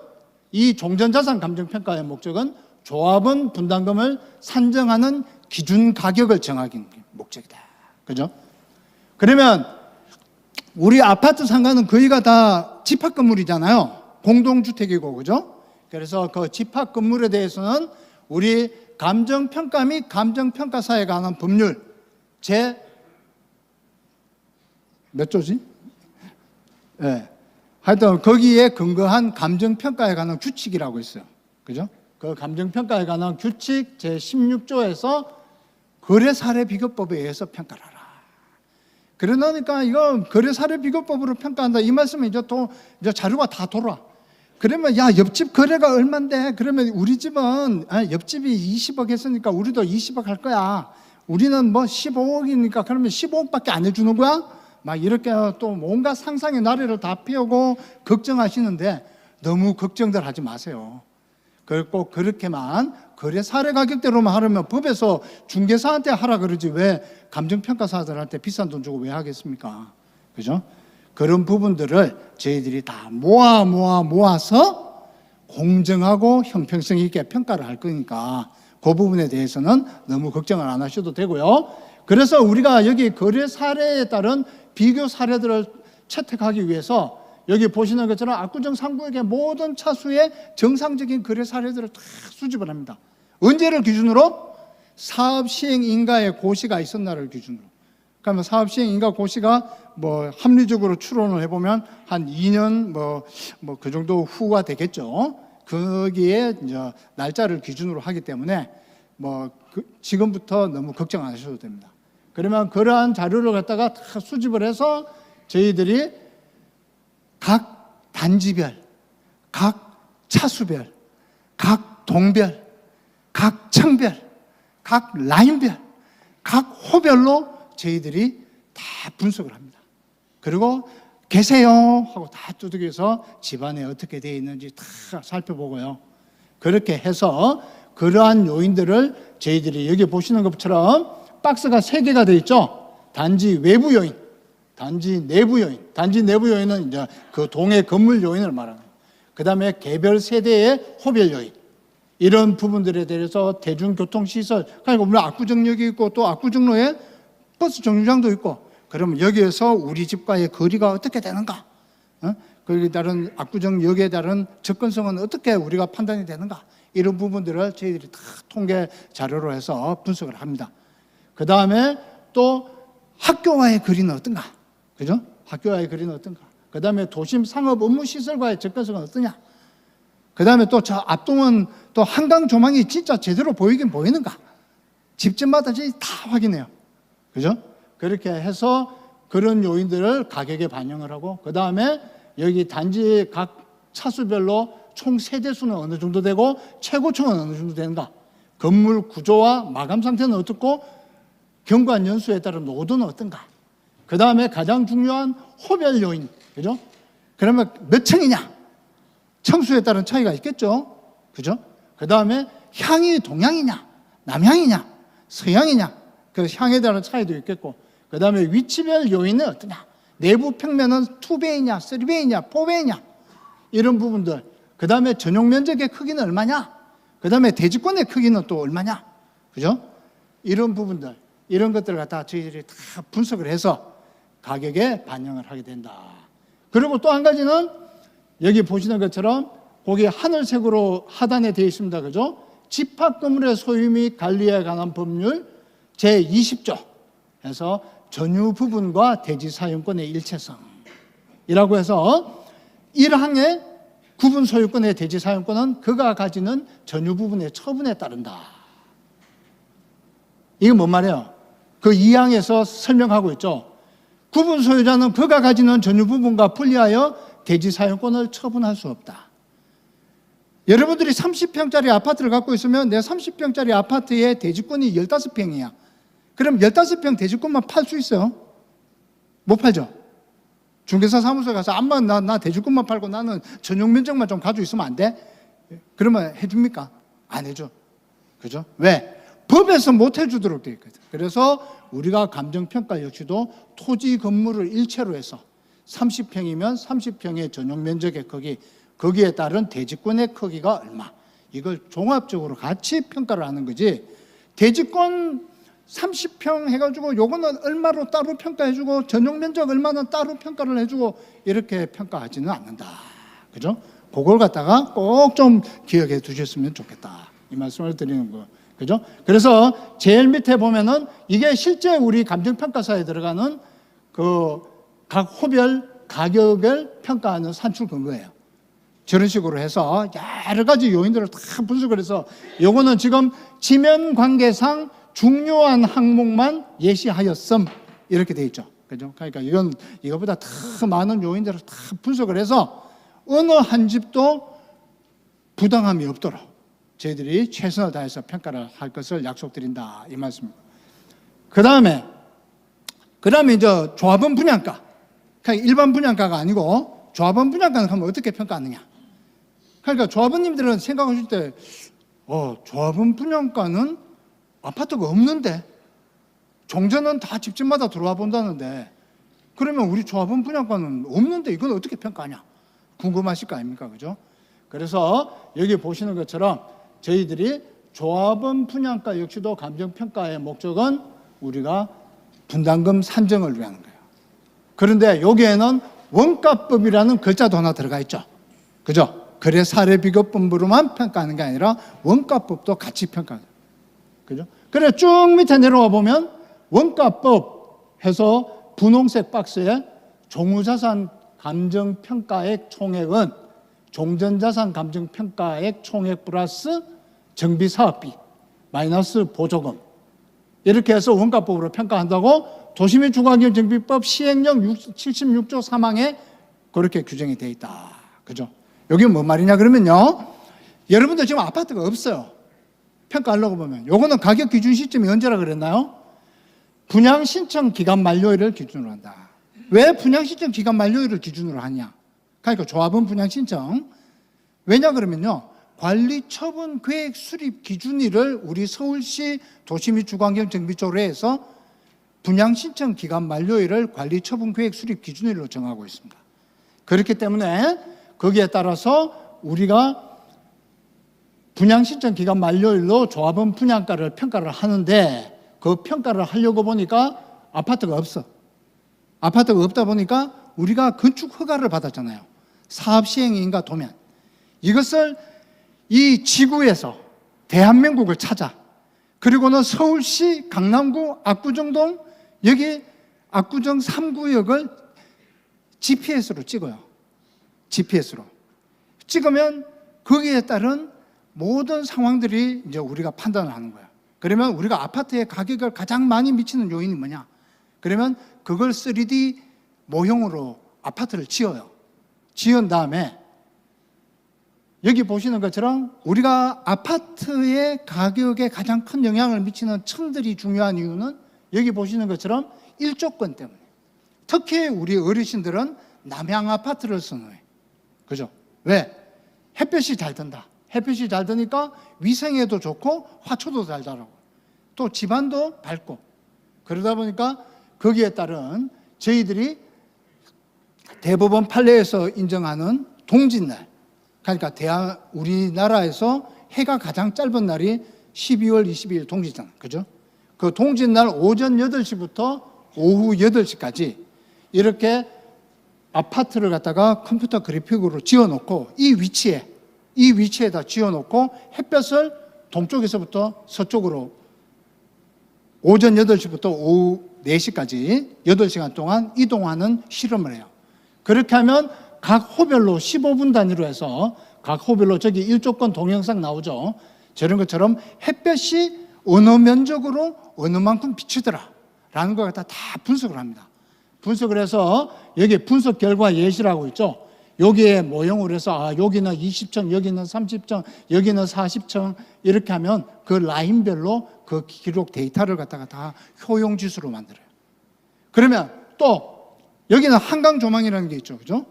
이 종전자산 감정평가의 목적은 조합원 분담금을 산정하는 기준 가격을 정하기 목적이다. 그죠? 그러면 우리 아파트 상가는 거의가 다 집합 건물이잖아요. 공동주택이고, 그죠? 그래서 그 집합 건물에 대해서는 우리 감정평가 및 감정평가사에 관한 법률 몇 조지? 예. 하여튼 거기에 근거한 감정평가에 관한 규칙이라고 있어요. 그죠? 그 감정평가에 관한 규칙 제16조에서 거래사례비교법에 의해서 평가를 하라. 그러니까 이거 거래사례비교법으로 평가한다. 이 말씀은 이제 자료가 다 돌아. 그러면 야, 옆집 거래가 얼만데? 그러면 우리 집은 옆집이 20억 했으니까 우리도 20억 할 거야. 우리는 뭐 15억이니까 그러면 15억밖에 안 해주는 거야? 막 이렇게 또 뭔가 상상의 나래를 다 피우고 걱정하시는데 너무 걱정들 하지 마세요. 꼭 그렇게만 거래 사례 가격대로만 하려면 법에서 중개사한테 하라 그러지 왜 감정평가사들한테 비싼 돈 주고 왜 하겠습니까? 그죠? 그런 부분들을 저희들이 다 모아서 공정하고 형평성 있게 평가를 할 거니까 그 부분에 대해서는 너무 걱정을 안 하셔도 되고요. 그래서 우리가 여기 거래 사례에 따른 비교 사례들을 채택하기 위해서 여기 보시는 것처럼 압구정 3구역의 모든 차수의 정상적인 거래 사례들을 다 수집을 합니다. 언제를 기준으로? 사업 시행 인가의 고시가 있었나를 기준으로. 그러면 사업 시행 인가 고시가 뭐 합리적으로 추론을 해보면 한 2년 그 정도 후가 되겠죠. 거기에 이제 날짜를 기준으로 하기 때문에 지금부터 너무 걱정 안 하셔도 됩니다. 그러면 그러한 자료를 갖다가 다 수집을 해서 저희들이 각 단지별, 각 차수별, 각 동별, 각 층별, 각 라인별, 각 호별로 저희들이 다 분석을 합니다. 그리고 계세요 하고 다 두들겨서 집안에 어떻게 되어 있는지 다 살펴보고요. 그렇게 해서 그러한 요인들을 저희들이 여기 보시는 것처럼 박스가 3개가 되어 있죠. 단지 외부 요인, 단지 내부 요인. 단지 내부 요인은 이제 그 동의 건물 요인을 말하는 거예요. 그 다음에 개별 세대의 호별 요인. 이런 부분들에 대해서 대중교통시설, 그러니까 우리 압구정역이 있고 또 압구정로에 버스 정류장도 있고, 그러면 여기에서 우리 집과의 거리가 어떻게 되는가? 거기에 따른 압구정역에 따른 접근성은 어떻게 우리가 판단이 되는가? 이런 부분들을 저희들이 다 통계 자료로 해서 분석을 합니다. 그 다음에 또 학교와의 거리는 어떤가? 그죠? 학교와의 거리는 어떤가? 그 다음에 도심 상업 업무 시설과의 접근성은 어떠냐? 그 다음에 또 저 앞동은 또 한강 조망이 진짜 제대로 보이긴 보이는가? 집집마다 저희 다 확인해요. 그죠? 그렇게 해서 그런 요인들을 가격에 반영을 하고, 그 다음에 여기 단지 각 차수별로 총 세대수는 어느 정도 되고 최고층은 어느 정도 되는가? 건물 구조와 마감 상태는 어떻고 경관 연수에 따른 노도는 어떤가? 그 다음에 가장 중요한 호별 요인, 그죠? 그러면 몇 층이냐? 층수에 따른 차이가 있겠죠? 그죠? 그 다음에 향이 동향이냐? 남향이냐? 서향이냐? 그 향에 따른 차이도 있겠고, 그 다음에 위치별 요인은 어떠냐? 내부 평면은 2배이냐? 3배이냐? 4배이냐? 이런 부분들. 그 다음에 전용 면적의 크기는 얼마냐? 그 다음에 대지권의 크기는 또 얼마냐? 그죠? 이런 부분들, 이런 것들을 갖다 저희들이 다 분석을 해서 가격에 반영을 하게 된다. 그리고 또 한 가지는 여기 보시는 것처럼 거기 하늘색으로 하단에 되어 있습니다. 그죠? 집합 건물의 소유 및 관리에 관한 법률 제20조 해서 전유 부분과 대지 사용권의 일체성이라고 해서 1항의 구분 소유권의 대지 사용권은 그가 가지는 전유 부분의 처분에 따른다. 이게 뭔 말이에요? 그 2항에서 설명하고 있죠. 구분 소유자는 그가 가지는 전유 부분과 분리하여 대지 사용권을 처분할 수 없다. 여러분들이 30평짜리 아파트를 갖고 있으면 내 30평짜리 아파트의 대지권이 15평이야. 그럼 15평 대지권만 팔 수 있어요? 못 팔죠? 중개사 사무소에 가서 암만 나 대지권만 팔고 나는 전용 면적만 좀 가지고 있으면 안 돼? 그러면 해줍니까? 안 해줘. 그죠? 왜? 법에서 못 해주도록 되어 있거든. 그래서 우리가 감정평가 역시도 토지 건물을 일체로 해서 30평이면 30평의 전용 면적의 크기, 거기에 따른 대지권의 크기가 얼마, 이걸 종합적으로 같이 평가를 하는 거지. 대지권 30평 해가지고 요거는 얼마로 따로 평가해주고 전용 면적 얼마는 따로 평가를 해주고 이렇게 평가하지는 않는다. 그죠? 그걸 갖다가 꼭 좀 기억해 두셨으면 좋겠다. 이 말씀을 드리는 거. 그죠? 그래서 제일 밑에 보면은 이게 실제 우리 감정평가사에 들어가는 그 각 호별, 가격을 평가하는 산출 근거예요. 저런 식으로 해서 여러 가지 요인들을 다 분석을 해서 요거는 지금 지면 관계상 중요한 항목만 예시하였음 이렇게 돼 있죠. 그죠? 그러니까 이거보다 더 많은 요인들을 다 분석을 해서 어느 한 집도 부당함이 없도록 저희들이 최선을 다해서 평가를 할 것을 약속드린다 이 말씀입니다. 그 다음에 이제 조합원 분양가, 그러니까 일반 분양가가 아니고 조합원 분양가는 그러면 어떻게 평가하느냐? 그러니까 조합원님들은 생각하실 때, 조합원 분양가는 아파트가 없는데 종전은 다 집집마다 들어와 본다는데 그러면 우리 조합원 분양가는 없는데 이건 어떻게 평가하냐? 궁금하실 거 아닙니까? 그죠? 그래서 여기 보시는 것처럼 저희들이 조합원 분양가 역시도 감정평가의 목적은 우리가 분담금 산정을 위한 거예요. 그런데 여기에는 원가법이라는 글자도 하나 들어가 있죠. 그죠? 거래 사례 비교법으로만 평가하는 게 아니라 원가법도 같이 평가해요. 그죠? 그래 쭉 밑에 내려와 보면 원가법 해서 분홍색 박스에 종후자산 감정평가액 총액은 종전자산 감정평가액 총액 플러스 정비사업비 마이너스 보조금 이렇게 해서 원가법으로 평가한다고 도시및 주거환경 정비법 시행령 76조 3항에 그렇게 규정이 되어 있다. 그죠? 여기 뭔 말이냐 그러면요. 여러분들 지금 아파트가 없어요. 평가하려고 보면 요거는 가격 기준 시점이 언제라 그랬나요? 분양 신청 기간 만료일을 기준으로 한다. 왜 분양 신청 기간 만료일을 기준으로 하냐? 그러니까 조합원 분양 신청. 왜냐 그러면요. 관리 처분 계획 수립 기준일을 우리 서울시 도시 및 주거환경 정비조례에서 분양 신청 기간 만료일을 관리 처분 계획 수립 기준일로 정하고 있습니다. 그렇기 때문에 거기에 따라서 우리가 분양 신청 기간 만료일로 조합원 분양가를 평가를 하는데 그 평가를 하려고 보니까 아파트가 없어. 아파트가 없다 보니까 우리가 건축 허가를 받았잖아요. 사업 시행인가 도면. 이것을 이 지구에서 대한민국을 찾아 그리고는 서울시 강남구 압구정동 여기 압구정 3구역을 GPS로 찍어요. GPS로 찍으면 거기에 따른 모든 상황들이 이제 우리가 판단을 하는 거야. 그러면 우리가 아파트의 가격을 가장 많이 미치는 요인이 뭐냐? 그러면 그걸 3D 모형으로 아파트를 지어요. 지은 다음에 여기 보시는 것처럼 우리가 아파트의 가격에 가장 큰 영향을 미치는 층들이 중요한 이유는 여기 보시는 것처럼 일조권 때문에. 특히 우리 어르신들은 남향 아파트를 선호해. 그죠? 왜? 햇볕이 잘 든다. 햇볕이 잘 드니까 위생에도 좋고 화초도 잘 자라고 또 집안도 밝고 그러다 보니까 거기에 따른 저희들이 대법원 판례에서 인정하는 동짓날 그러니까 우리나라에서 해가 가장 짧은 날이 12월 22일 동짓날 그죠? 그 동짓날 오전 8시부터 오후 8시까지 이렇게 아파트를 갖다가 컴퓨터 그래픽으로 지어놓고 이 위치에 이 위치에다 지어놓고 햇볕을 동쪽에서부터 서쪽으로 오전 8시부터 오후 4시까지 8시간 동안 이동하는 실험을 해요. 그렇게 하면 각 호별로 15분 단위로 해서 각 호별로 저기 일조권 동영상 나오죠. 저런 것처럼 햇볕이 어느 면적으로 어느 만큼 비치더라 라는 걸 갖다 다 분석을 합니다. 분석을 해서 여기 분석 결과 예시라고 있죠. 여기에 모형을 해서 여기는 20층, 여기는 30층, 여기는 40층 이렇게 하면 그 라인별로 그 기록 데이터를 갖다가 다 효용 지수로 만들어요. 그러면 또 여기는 한강 조망이라는 게 있죠. 그죠?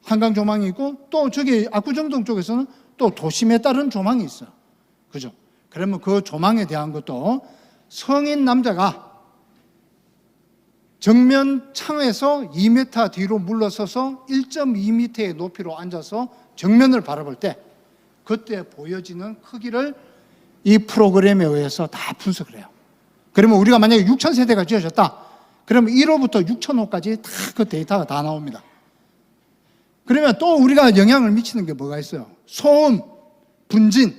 한강 조망이 있고 또 저기 압구정동 쪽에서는 또 도심에 따른 조망이 있어요. 그죠? 그러면 그 조망에 대한 것도 성인 남자가 정면 창에서 2m 뒤로 물러서서 1.2m의 높이로 앉아서 정면을 바라볼 때 그때 보여지는 크기를 이 프로그램에 의해서 다 분석을 해요. 그러면 우리가 만약에 6,000세대가 지어졌다. 그러면 1호부터 6,000호까지 다 그 데이터가 다 나옵니다. 그러면 또 우리가 영향을 미치는 게 뭐가 있어요? 소음, 분진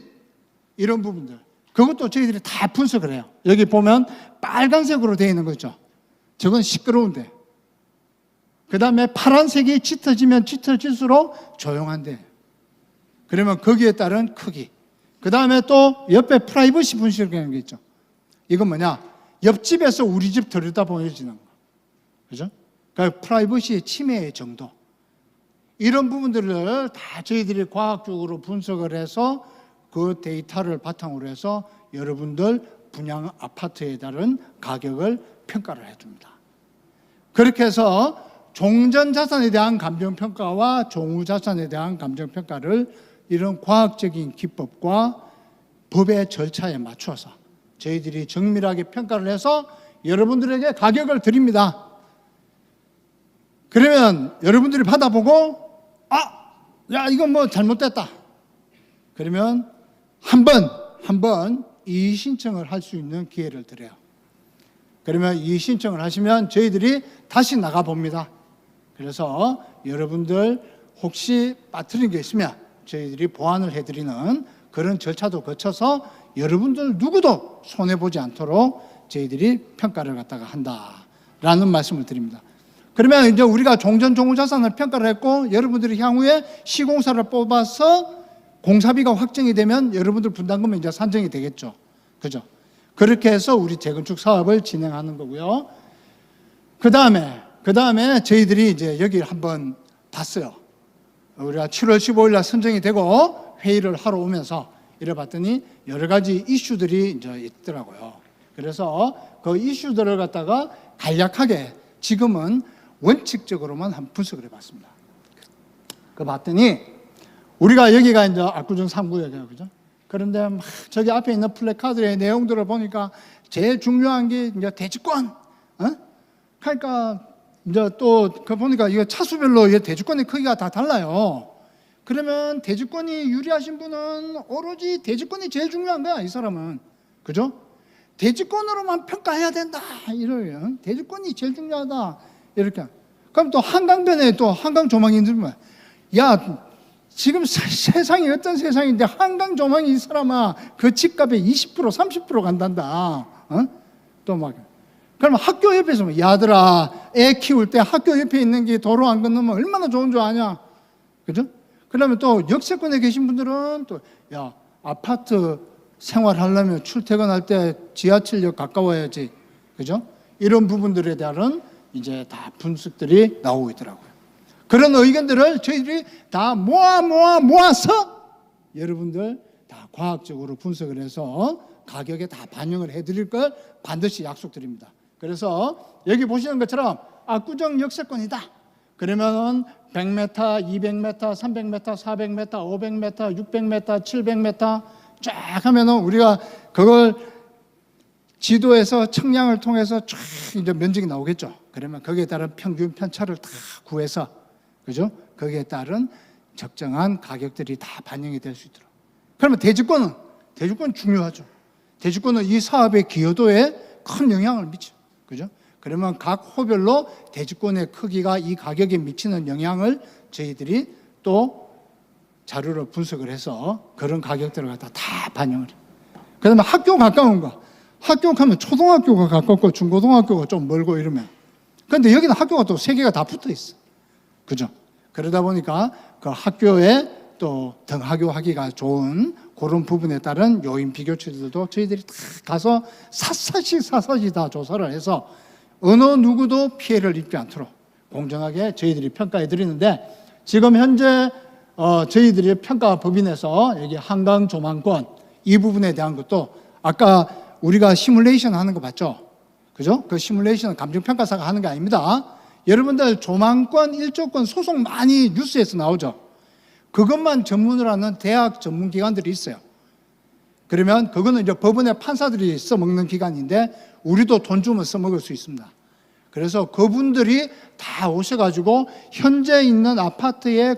이런 부분들. 그것도 저희들이 다 분석을 해요. 여기 보면 빨간색으로 되어 있는 거 있죠. 저건 시끄러운데. 그 다음에 파란색이 짙어지면 짙어질수록 조용한데. 그러면 거기에 따른 크기. 그 다음에 또 옆에 프라이버시 분석이라는 게 있죠. 이건 뭐냐? 옆집에서 우리 집 들여다 보여지는 거. 그죠? 그러니까 프라이버시의 침해의 정도. 이런 부분들을 다 저희들이 과학적으로 분석을 해서 그 데이터를 바탕으로 해서 여러분들 분양 아파트에 따른 가격을 평가를 해줍니다. 그렇게 해서 종전 자산에 대한 감정평가와 종후 자산에 대한 감정평가를 이런 과학적인 기법과 법의 절차에 맞춰서 저희들이 정밀하게 평가를 해서 여러분들에게 가격을 드립니다. 그러면 여러분들이 받아보고 야 이건 뭐 잘못됐다. 그러면 한 번 이의 신청을 할 수 있는 기회를 드려요. 그러면 이의 신청을 하시면 저희들이 다시 나가 봅니다. 그래서 여러분들 혹시 빠뜨린 게 있으면 저희들이 보완을 해드리는 그런 절차도 거쳐서 여러분들 누구도 손해보지 않도록 저희들이 평가를 갖다가 한다라는 말씀을 드립니다. 그러면 이제 우리가 종전 종후 자산을 평가를 했고 여러분들이 향후에 시공사를 뽑아서 공사비가 확정이 되면 여러분들 분담금은 이제 산정이 되겠죠. 그죠? 그렇게 해서 우리 재건축 사업을 진행하는 거고요. 그 다음에 저희들이 이제 여기 한번 봤어요. 우리가 7월 15일 날 선정이 되고 회의를 하러 오면서 이래 봤더니 여러 가지 이슈들이 이제 있더라고요. 그래서 그 이슈들을 갖다가 간략하게 지금은 원칙적으로만 한번 분석을 해봤습니다. 그 봤더니 우리가 여기가 이제 압구정 3구역이에요, 그죠? 그런데 막 저기 앞에 있는 플래카드의 내용들을 보니까 제일 중요한 게 이제 대지권, 그러니까 이제 또 그 보니까 이거 차수별로 대지권의 크기가 다 달라요. 그러면 대지권이 유리하신 분은 오로지 대지권이 제일 중요한 거야, 이 사람은, 그죠? 대지권으로만 평가해야 된다, 이래요. 대지권이 제일 중요하다, 이렇게. 그럼 또 한강변에 또 한강 조망이 있으면, 야, 지금 세상이 어떤 세상인데 한강 조망이 이 사람아 그 집값의 20% 30% 간단다. 또 막 그러면 학교 옆에서 뭐, 야들아 애 키울 때 학교 옆에 있는 게 도로 안 건너면 얼마나 좋은 줄 아냐, 그죠? 그러면 또 역세권에 계신 분들은 또 야 아파트 생활하려면 출퇴근할 때 지하철역 가까워야지, 그죠? 이런 부분들에 대한 이제 다 분석들이 나오고 있더라고요. 그런 의견들을 저희들이 다 모아서 여러분들 다 과학적으로 분석을 해서 가격에 다 반영을 해드릴 걸 반드시 약속드립니다. 그래서 여기 보시는 것처럼 압구정 역세권이다. 그러면 100m, 200m, 300m, 400m, 500m, 600m, 700m 쫙 하면은 우리가 그걸 지도에서 측량을 통해서 쫙 이제 면적이 나오겠죠. 그러면 거기에 따른 평균 편차를 다 구해서, 그죠? 거기에 따른 적정한 가격들이 다 반영이 될 수 있도록. 그러면 대지권은 중요하죠. 대지권은 이 사업의 기여도에 큰 영향을 미쳐, 그죠? 그러면 각 호별로 대지권의 크기가 이 가격에 미치는 영향을 저희들이 또 자료를 분석을 해서 그런 가격들을 갖다 다 반영을 해요. 그 다음에 학교 가까운 거. 학교 가면 초등학교가 가깝고 중고등학교가 좀 멀고 이러면. 그런데 여기는 학교가 또 세 개가 다 붙어 있어. 그죠? 그러다 보니까 그 학교에 또 등하교 하기가 좋은 그런 부분에 따른 요인 비교치들도 저희들이 다 가서 샅샅이 다 조사를 해서 어느 누구도 피해를 입지 않도록 공정하게 저희들이 평가해 드리는데, 지금 현재 저희들이 평가 법인에서 여기 한강 조망권 이 부분에 대한 것도 아까 우리가 시뮬레이션 하는 거 봤죠? 그죠? 그 시뮬레이션은 감정평가사가 하는 게 아닙니다. 여러분들 조망권, 일조권 소송 많이 뉴스에서 나오죠? 그것만 전문으로 하는 대학 전문기관들이 있어요. 그러면 그거는 이제 법원의 판사들이 써먹는 기관인데 우리도 돈 주면 써먹을 수 있습니다. 그래서 그분들이 다 오셔가지고 현재 있는 아파트의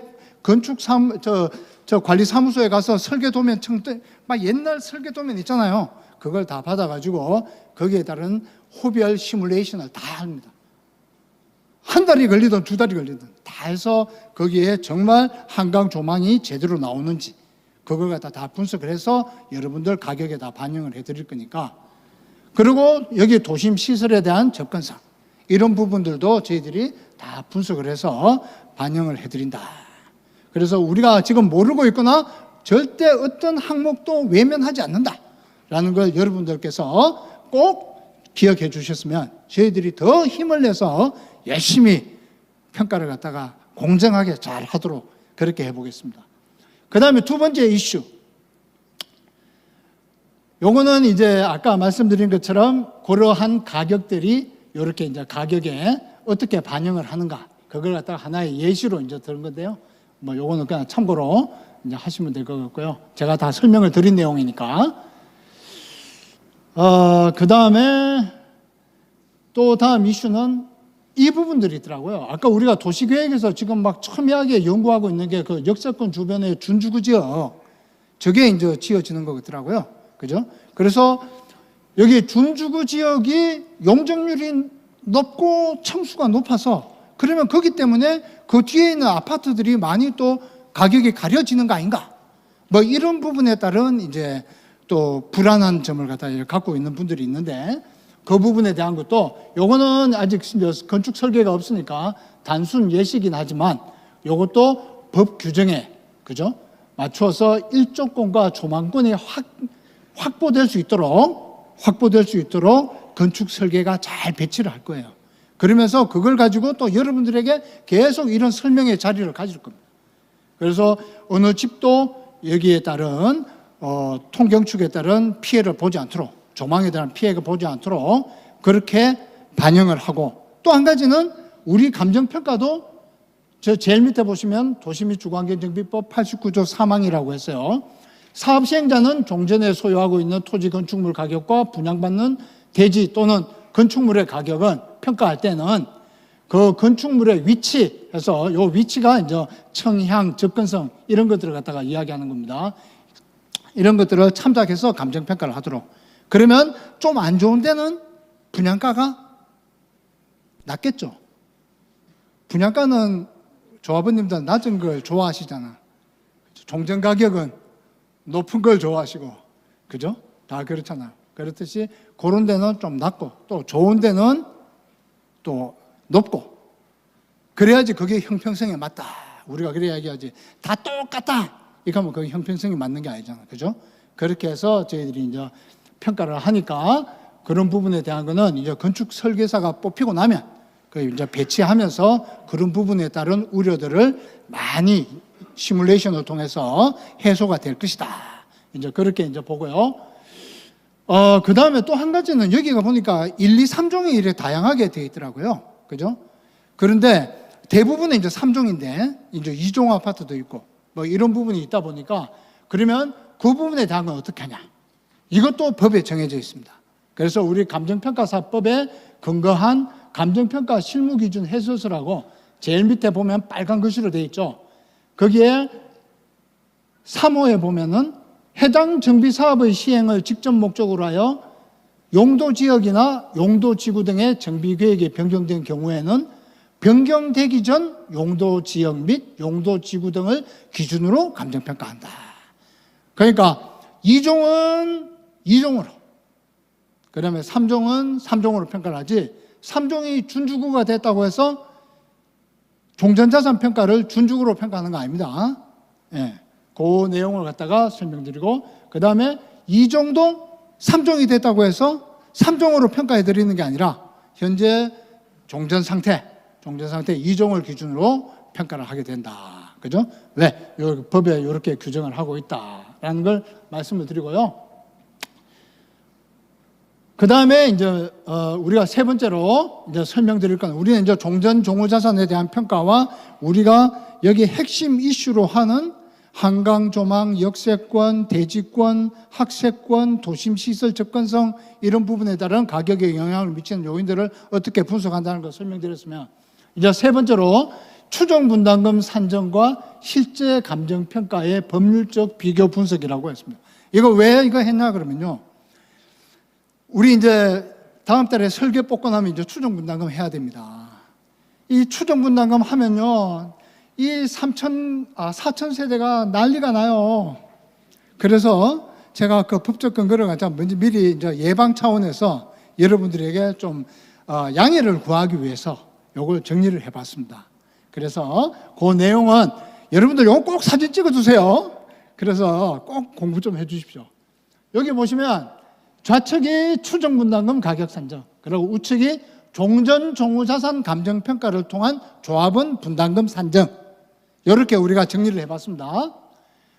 관리사무소에 가서 설계도면 막 옛날 설계도면 있잖아요. 그걸 다 받아가지고 거기에 따른 호별 시뮬레이션을 다 합니다. 한 달이 걸리든 두 달이 걸리든 다 해서 거기에 정말 한강 조망이 제대로 나오는지 그걸 갖다 다 분석을 해서 여러분들 가격에 다 반영을 해드릴 거니까. 그리고 여기 도심 시설에 대한 접근성 이런 부분들도 저희들이 다 분석을 해서 반영을 해드린다. 그래서 우리가 지금 모르고 있거나 절대 어떤 항목도 외면하지 않는다라는 걸 여러분들께서 꼭 기억해 주셨으면 저희들이 더 힘을 내서 열심히 평가를 갖다가 공정하게 잘 하도록 그렇게 해보겠습니다. 그 다음에 두 번째 이슈. 요거는 이제 아까 말씀드린 것처럼 그러한 가격들이 이렇게 이제 가격에 어떻게 반영을 하는가. 그걸 갖다가 하나의 예시로 이제 들은 건데요. 뭐 요거는 그냥 참고로 이제 하시면 될 것 같고요. 제가 다 설명을 드린 내용이니까. 그 다음에 또 다음 이슈는 이 부분들이 있더라고요. 아까 우리가 도시계획에서 지금 막 첨예하게 연구하고 있는 게 그 역세권 주변의 준주거 지역, 저게 이제 지어지는 것 같더라고요. 그죠? 그래서 여기 준주거 지역이 용적률이 높고 층수가 높아서 그러면 거기 때문에 그 뒤에 있는 아파트들이 많이 또 가격이 가려지는 거 아닌가? 뭐 이런 부분에 따른 이제 또 불안한 점을 갖다 갖고 있는 분들이 있는데, 그 부분에 대한 것도 요거는 아직 건축 설계가 없으니까 단순 예시긴 하지만 요것도 법 규정에 그죠? 맞춰서 일조권과 조망권이 확보될 수 있도록 건축 설계가 잘 배치를 할 거예요. 그러면서 그걸 가지고 또 여러분들에게 계속 이런 설명의 자리를 가질 겁니다. 그래서 어느 집도 여기에 따른 통경축에 따른 피해를 보지 않도록, 조망에 대한 피해가 보지 않도록 그렇게 반영을 하고, 또 한 가지는 우리 감정평가도 저 제일 밑에 보시면 도시및 주거환경정비법 89조 3항이라고 했어요. 사업 시행자는 종전에 소유하고 있는 토지 건축물 가격과 분양받는 대지 또는 건축물의 가격은 평가할 때는 그 건축물의 위치에서 요 위치가 이제 청향, 접근성 이런 것들을 갖다가 이야기하는 겁니다. 이런 것들을 참작해서 감정평가를 하도록. 그러면 좀 안 좋은 데는 분양가가 낮겠죠. 분양가는 조합원님들 낮은 걸 좋아하시잖아. 종전 가격은 높은 걸 좋아하시고, 그죠? 다 그렇잖아요. 그렇듯이 그런 데는 좀 낮고 또 좋은 데는 또 높고, 그래야지 그게 형평성에 맞다. 우리가 그래야 얘기하지. 다 똑같다. 이거 하면 그게 형평성이 맞는 게 아니잖아. 그죠? 그렇게 해서 저희들이 이제 평가를 하니까 그런 부분에 대한 거는 이제 건축 설계사가 뽑히고 나면 그 이제 배치하면서 그런 부분에 따른 우려들을 많이 시뮬레이션을 통해서 해소가 될 것이다. 이제 그렇게 이제 보고요. 그 다음에 또 한 가지는 여기가 보니까 1, 2, 3종이 이렇게 다양하게 되어 있더라고요. 그죠? 그런데 대부분은 이제 3종인데 이제 2종 아파트도 있고 뭐 이런 부분이 있다 보니까, 그러면 그 부분에 대한 건 어떻게 하냐? 이것도 법에 정해져 있습니다. 그래서 우리 감정평가사법에 근거한 감정평가 실무기준 해설서라고 제일 밑에 보면 빨간 글씨로 되어 있죠. 거기에 3호에 보면은 해당 정비사업의 시행을 직접 목적으로 하여 용도지역이나 용도지구 등의 정비계획이 변경된 경우에는 변경되기 전 용도 지역 및 용도 지구 등을 기준으로 감정평가한다. 그러니까 2종은 2종으로, 그 다음에 3종은 3종으로 평가를 하지, 3종이 준주구가 됐다고 해서 종전자산 평가를 준주구로 평가하는 거 아닙니다. 예, 그 내용을 갖다가 설명드리고, 그 다음에 2종도 3종이 됐다고 해서 3종으로 평가해 드리는 게 아니라 현재 종전 상태 2종을 기준으로 평가를 하게 된다. 그죠? 왜? 법에 이렇게 규정을 하고 있다라는 걸 말씀을 드리고요. 그 다음에 이제 우리가 세 번째로 이제 설명드릴 건, 우리는 이제 종전 종후 자산에 대한 평가와 우리가 여기 핵심 이슈로 하는 한강 조망, 역세권, 대지권, 학세권, 도심 시설 접근성 이런 부분에 따른 가격에 영향을 미치는 요인들을 어떻게 분석한다는 걸 설명드렸으면, 이제 세 번째로 추정 분담금 산정과 실제 감정 평가의 법률적 비교 분석이라고 했습니다. 이거 왜 이거 했나 그러면요, 우리 이제 다음 달에 설계 뽑고 나면 이제 추정 분담금 해야 됩니다. 이 추정 분담금 하면요, 이 4천 세대가 난리가 나요. 그래서 제가 그 법적 근거를 갖다 미리 이제 예방 차원에서 여러분들에게 좀 양해를 구하기 위해서 요걸 정리를 해봤습니다. 그래서 그 내용은 여러분들 요거 꼭 사진 찍어주세요. 그래서 꼭 공부 좀 해주십시오. 여기 보시면 좌측이 추정 분담금 가격 산정, 그리고 우측이 종전 종후 자산 감정 평가를 통한 조합원 분담금 산정, 이렇게 우리가 정리를 해봤습니다.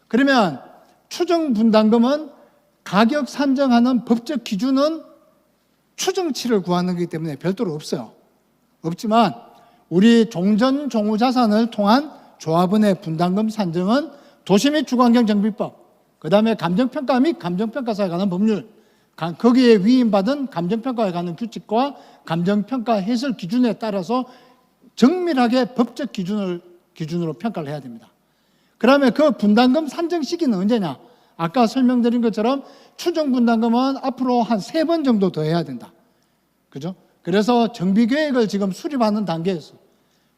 그러면 추정 분담금은 가격 산정하는 법적 기준은 추정치를 구하는 거기 때문에 별도로 없어요. 없지만 우리 종전 종후 자산을 통한 조합원의 분담금 산정은 도시 및 주거환경정비법, 그 다음에 감정평가 및 감정평가사에 관한 법률, 거기에 위임받은 감정평가에 관한 규칙과 감정평가 해설 기준에 따라서 정밀하게 법적 기준으로 평가를 해야 됩니다. 그러면 그 분담금 산정 시기는 언제냐? 아까 설명드린 것처럼 추정 분담금은 앞으로 한 3번 정도 더 해야 된다. 그죠? 그래서 정비계획을 지금 수립하는 단계에서,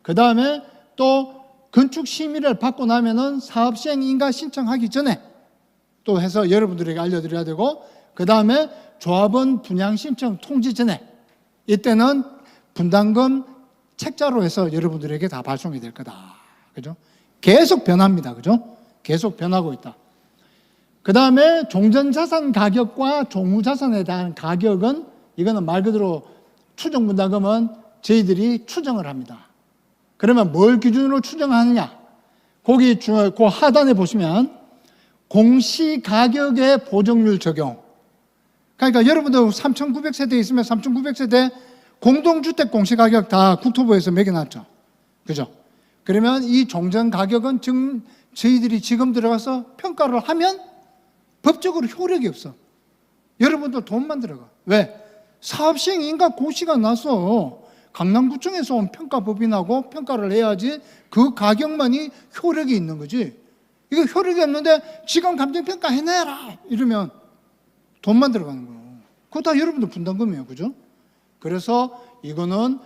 그 다음에 또 건축 심의를 받고 나면은 사업시행 인가 신청하기 전에 또 해서 여러분들에게 알려드려야 되고, 그 다음에 조합원 분양 신청 통지 전에, 이때는 분담금 책자로 해서 여러분들에게 다 발송이 될 거다. 그죠? 계속 변합니다. 그죠? 계속 변하고 있다. 그 다음에 종전자산 가격과 종후자산에 대한 가격은, 이거는 말 그대로 추정 분담금은 저희들이 추정을 합니다. 그러면 뭘 기준으로 추정하느냐? 거기 그 하단에 보시면 공시가격의 보정률 적용. 그러니까 여러분들 3,900세대 있으면 3,900세대 공동주택 공시가격 다 국토부에서 매겨놨죠. 그죠? 그러면 이 종전 가격은 저희들이 지금 들어가서 평가를 하면 법적으로 효력이 없어. 여러분들 돈만 들어가. 왜? 사업시행 인가 고시가 나서 강남구청에서 온 평가법인하고 평가를 해야지 그 가격만이 효력이 있는 거지. 이거 효력이 없는데 지금 감정평가 해내라 이러면 돈만 들어가는 거예요. 그거 다 여러분들 분담금이에요. 그죠? 그래서 이거는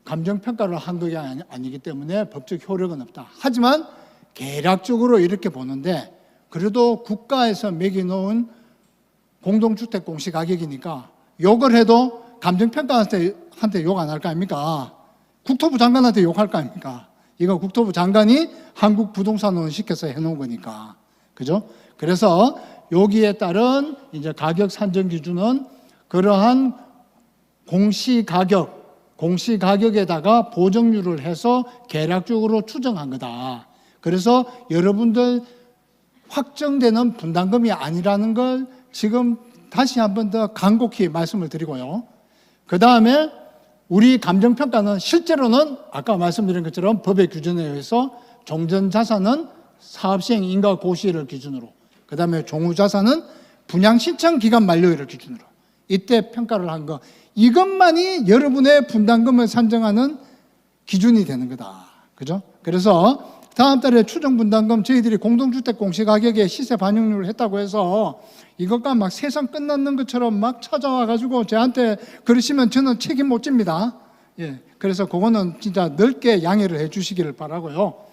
감정평가를 한 것이 아니기 때문에 법적 효력은 없다. 하지만 계략적으로 이렇게 보는데, 그래도 국가에서 매겨놓은 공동주택 공시가격이니까 욕을 해도 감정평가한테 욕 안 할 거 아닙니까? 국토부 장관한테 욕할 거 아닙니까? 이거 국토부 장관이 한국부동산원 시켜서 해놓은 거니까. 그죠? 그래서 여기에 따른 이제 가격 산정 기준은 그러한 공시가격에다가 보정률을 해서 계략적으로 추정한 거다. 그래서 여러분들 확정되는 분담금이 아니라는 걸 지금 다시 한 번 더 간곡히 말씀을 드리고요. 그 다음에 우리 감정평가는 실제로는 아까 말씀드린 것처럼 법의 규정에 의해서 종전자산은 사업시행 인가 고시를 기준으로, 그 다음에 종후자산은 분양신청 기간 만료일을 기준으로 이때 평가를 한 거, 이것만이 여러분의 분담금을 산정하는 기준이 되는 거다. 그죠? 그래서 다음 달에 추정 분담금 저희들이 공동주택 공시가격에 시세 반영률을 했다고 해서 이것과 막 세상 끝났는 것처럼 막 찾아와 가지고 저한테 그러시면 저는 책임 못 집니다. 예, 그래서 그거는 진짜 넓게 양해를 해주시기를 바라고요.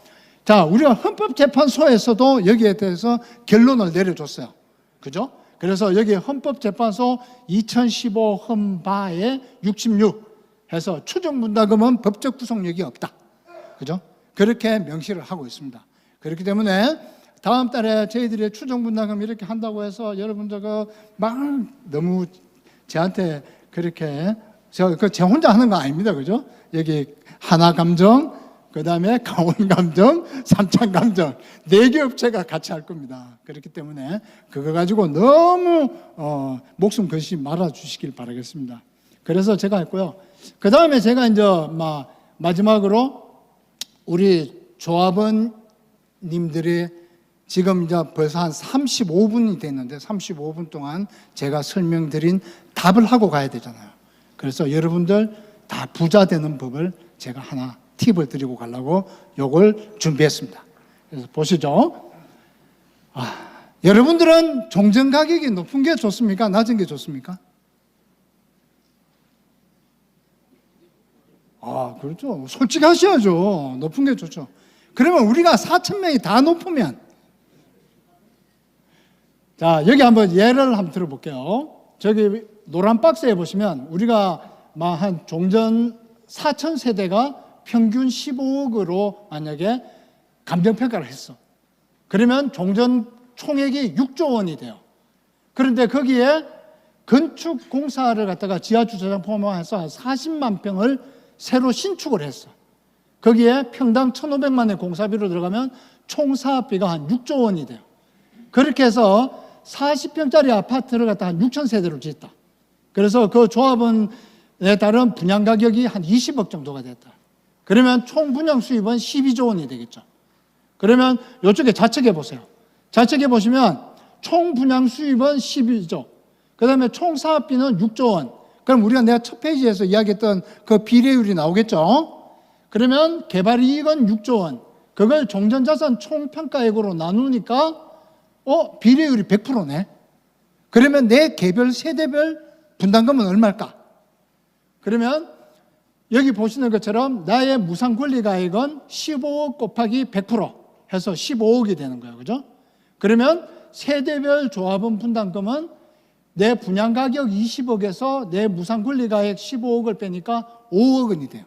자, 우리가 헌법재판소에서도 여기에 대해서 결론을 내려줬어요. 그죠? 그래서 여기 헌법재판소 2015 헌바에 66 해서 추정분담금은 법적 구속력이 없다. 그죠? 그렇게 명시를 하고 있습니다. 그렇기 때문에 다음 달에 저희들이 추정분담금 이렇게 한다고 해서 여러분들 막 너무 저한테 그렇게 제 혼자 하는 거 아닙니다. 그죠? 여기 하나감정, 그 다음에 강원감정, 삼창감정 4개 업체가 같이 할 겁니다. 그렇기 때문에 그거 가지고 너무 목숨 걸지 말아 주시길 바라겠습니다. 그래서 제가 했고요. 그 다음에 제가 이제 마지막으로 우리 조합원님들이 지금 이제 벌써 한 35분이 됐는데 35분 동안 제가 설명드린 답을 하고 가야 되잖아요. 그래서 여러분들 다 부자 되는 법을 제가 하나 팁을 드리고 가려고 요걸 준비했습니다. 그래서 보시죠. 여러분들은 종전 가격이 높은 게 좋습니까? 낮은 게 좋습니까? 그렇죠. 솔직하셔야죠. 높은 게 좋죠. 그러면 우리가 4,000명이 다 높으면, 자, 여기 한번 예를 한번 들어볼게요. 저기 노란 박스에 보시면 우리가 한 종전 4,000세대가 평균 15억으로 만약에 감정평가를 했어. 그러면 종전 총액이 6조 원이 돼요. 그런데 거기에 건축 공사를 갖다가 지하주차장 포함해서 한 40만 평을 새로 신축을 했어. 거기에 평당 1,500만 원 공사비로 들어가면 총 사업비가 한 6조 원이 돼요. 그렇게 해서 40평짜리 아파트를 갖다 한 6,000세대로 짓다. 그래서 그 조합원에 따른 분양 가격이 한 20억 정도가 됐다. 그러면 총 분양 수입은 12조 원이 되겠죠. 그러면 이쪽에 좌측에 보세요. 좌측에 보시면 총 분양 수입은 12조. 그 다음에 총 사업비는 6조 원. 그럼 우리가 내가 첫 페이지에서 이야기했던 그 비례율이 나오겠죠. 그러면 개발이익은 6조 원. 그걸 종전자산 총평가액으로 나누니까 비례율이 100%네. 그러면 내 개별 세대별 분담금은 얼마일까? 그러면 여기 보시는 것처럼 나의 무상권리가액은 15억 곱하기 100% 해서 15억이 되는 거예요. 그죠? 그러면 세대별 조합원 분담금은 내 분양가격 20억에서 내 무상권리가액 15억을 빼니까 5억 원이 돼요.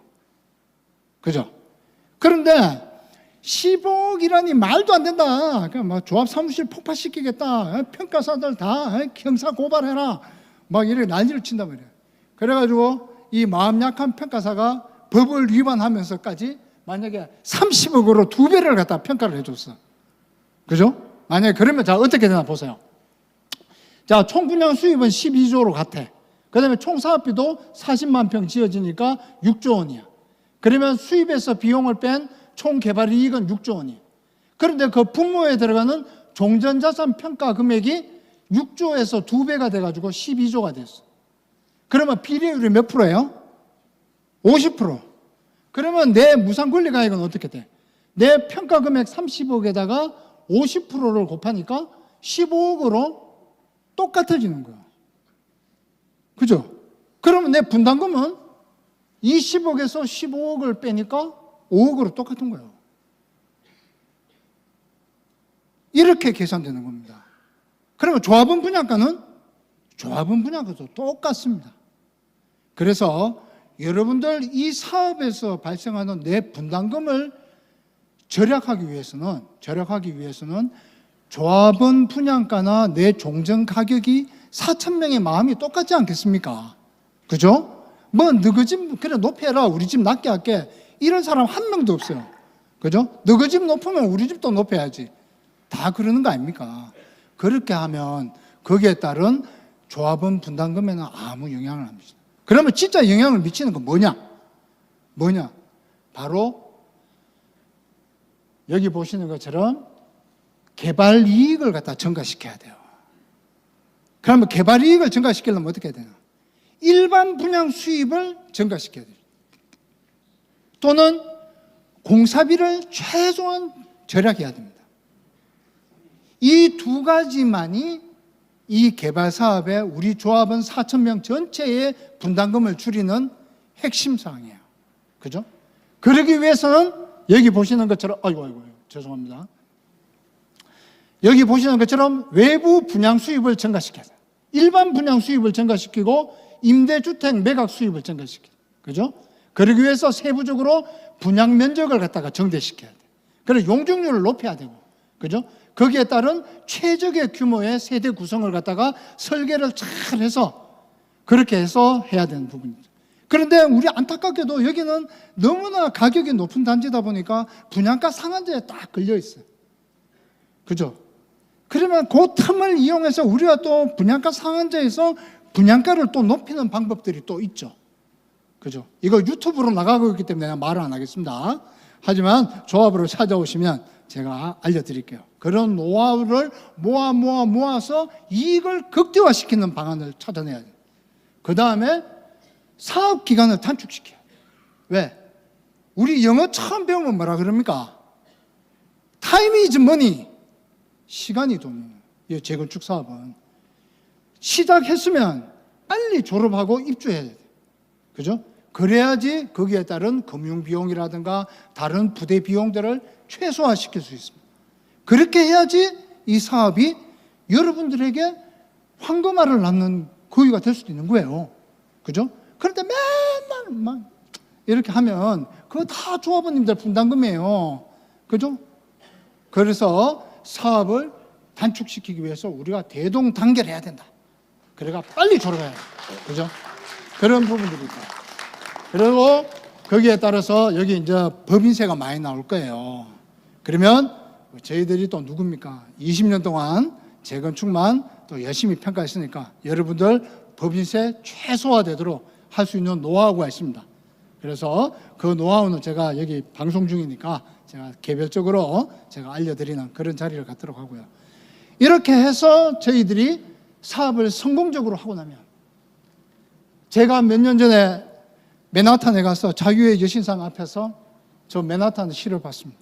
그죠? 그런데 15억이라니 말도 안 된다. 조합 사무실 폭파시키겠다. 평가사들 다 형사 고발해라. 막 이렇게 난리를 친단 말이에요. 그래가지고 이 마음 약한 평가사가 법을 위반하면서까지 만약에 30억으로 2배를 갖다 평가를 해줬어. 그죠? 만약에 그러면 자, 어떻게 되나 보세요. 자, 총 분양 수입은 12조로 같아. 그 다음에 총 사업비도 40만 평 지어지니까 6조 원이야. 그러면 수입에서 비용을 뺀 총 개발 이익은 6조 원이에요. 그런데 그 분모에 들어가는 종전자산 평가 금액이 6조에서 2배가 돼가지고 12조가 됐어. 그러면 비례율이 몇 프로예요? 50%. 그러면 내 무상권리가액은 어떻게 돼? 내 평가 금액 30억에다가 50%를 곱하니까 15억으로 똑같아지는 거야. 그죠? 그러면 내 분담금은 20억에서 15억을 빼니까 5억으로 똑같은 거예요. 이렇게 계산되는 겁니다. 그러면 조합원 분양가는 조합원 분양가도 똑같습니다. 그래서 여러분들 이 사업에서 발생하는 내 분담금을 절약하기 위해서는 조합원 분양가나 내 종전 가격이 4,000명의 마음이 똑같지 않겠습니까? 그죠? 뭐 너희 집 그래 높여라, 우리 집 낮게 할게, 이런 사람 한 명도 없어요. 그죠? 너희 집 높으면 우리 집도 높여야지. 다 그러는 거 아닙니까? 그렇게 하면 거기에 따른 조합원 분담금에는 아무 영향을 안 미친다. 그러면 진짜 영향을 미치는 건 뭐냐? 바로 여기 보시는 것처럼 개발 이익을 갖다 증가시켜야 돼요. 그러면 개발 이익을 증가시키려면 어떻게 해야 되나? 일반 분양 수입을 증가시켜야 돼요. 또는 공사비를 최소한 절약해야 됩니다. 이 두 가지만이 이 개발 사업에 우리 조합원 4,000명 전체의 분담금을 줄이는 핵심 사항이에요. 그죠? 그러기 위해서는 여기 보시는 것처럼 아이고 죄송합니다. 여기 보시는 것처럼 외부 분양 수입을 증가시켜야 돼요. 일반 분양 수입을 증가시키고 임대주택 매각 수입을 증가시켜요. 그죠? 그러기 위해서 세부적으로 분양 면적을 갖다가 정대시켜야 돼요. 그래서 용적률을 높여야 되고, 그죠? 거기에 따른 최적의 규모의 세대 구성을 갖다가 설계를 잘 해서 그렇게 해서 해야 되는 부분이죠. 그런데 우리 안타깝게도 여기는 너무나 가격이 높은 단지다 보니까 분양가 상한제에 딱 걸려 있어요. 그죠? 그러면 그 틈을 이용해서 우리가 또 분양가 상한제에서 분양가를 또 높이는 방법들이 또 있죠. 그죠? 이거 유튜브로 나가고 있기 때문에 내가 말을 안 하겠습니다. 하지만 조합으로 찾아오시면 제가 알려드릴게요. 그런 노하우를 모아서 이익을 극대화시키는 방안을 찾아내야 돼요. 그 다음에 사업 기간을 단축시켜요. 왜? 우리 영어 처음 배우면 뭐라 그럽니까? Time is money. 시간이 돈이에요. 이 재건축 사업은. 시작했으면 빨리 졸업하고 입주해야 돼요. 그죠? 그래야지 거기에 따른 금융 비용이라든가 다른 부대 비용들을 최소화시킬 수 있습니다. 그렇게 해야지 이 사업이 여러분들에게 황금알을 낳는 거위가 될 수도 있는 거예요. 그죠? 그런데 맨날 막 이렇게 하면 그거 다 조합원님들 분담금이에요. 그죠? 그래서 사업을 단축시키기 위해서 우리가 대동단결해야 된다. 그래가 빨리 졸업해야 돼. 그죠? 그런 부분들이 있다. 그리고 거기에 따라서 여기 이제 법인세가 많이 나올 거예요. 그러면 저희들이 또 누굽니까? 20년 동안 재건축만 또 열심히 평가했으니까 여러분들 법인세 최소화되도록 할 수 있는 노하우가 있습니다. 그래서 그 노하우는 제가 여기 방송 중이니까 제가 개별적으로 제가 알려드리는 그런 자리를 갖도록 하고요. 이렇게 해서 저희들이 사업을 성공적으로 하고 나면 제가 몇 년 전에 맨하탄에 가서 자유의 여신상 앞에서 저 맨하탄 시를 봤습니다.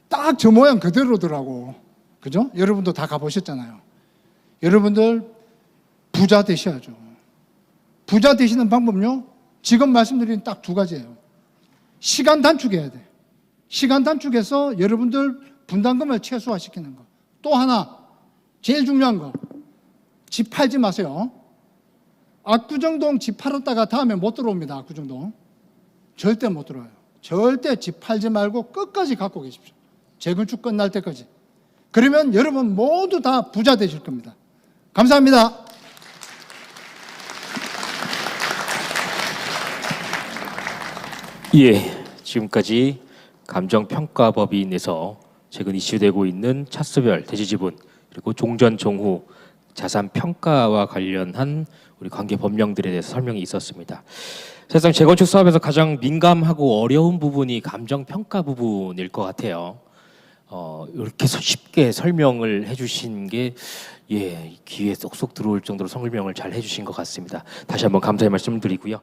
딱 저 모양 그대로더라고. 그죠? 여러분도 다 가보셨잖아요. 여러분들 부자 되셔야죠. 부자 되시는 방법은요, 지금 말씀드린 딱 두 가지예요. 시간 단축해야 돼. 시간 단축해서 여러분들 분담금을 최소화시키는 거. 또 하나, 제일 중요한 거. 집 팔지 마세요. 압구정동 집 팔았다가 다음에 못 들어옵니다. 압구정동. 절대 못 들어와요. 절대 집 팔지 말고 끝까지 갖고 계십시오. 재건축 끝날 때까지. 그러면 여러분 모두 다 부자 되실 겁니다. 감사합니다. 예, 지금까지 감정평가법인에서 최근 이슈되고 있는 차수별 대지지분 그리고 종전 종후 자산 평가와 관련한 우리 관계 법령들에 대해서 설명이 있었습니다. 사실상 재건축 사업에서 가장 민감하고 어려운 부분이 감정 평가 부분일 것 같아요. 이렇게 쉽게 설명을 해주신 게 귀에 쏙쏙 들어올 정도로 설명을 잘 해주신 것 같습니다. 다시 한번 감사의 말씀드리고요.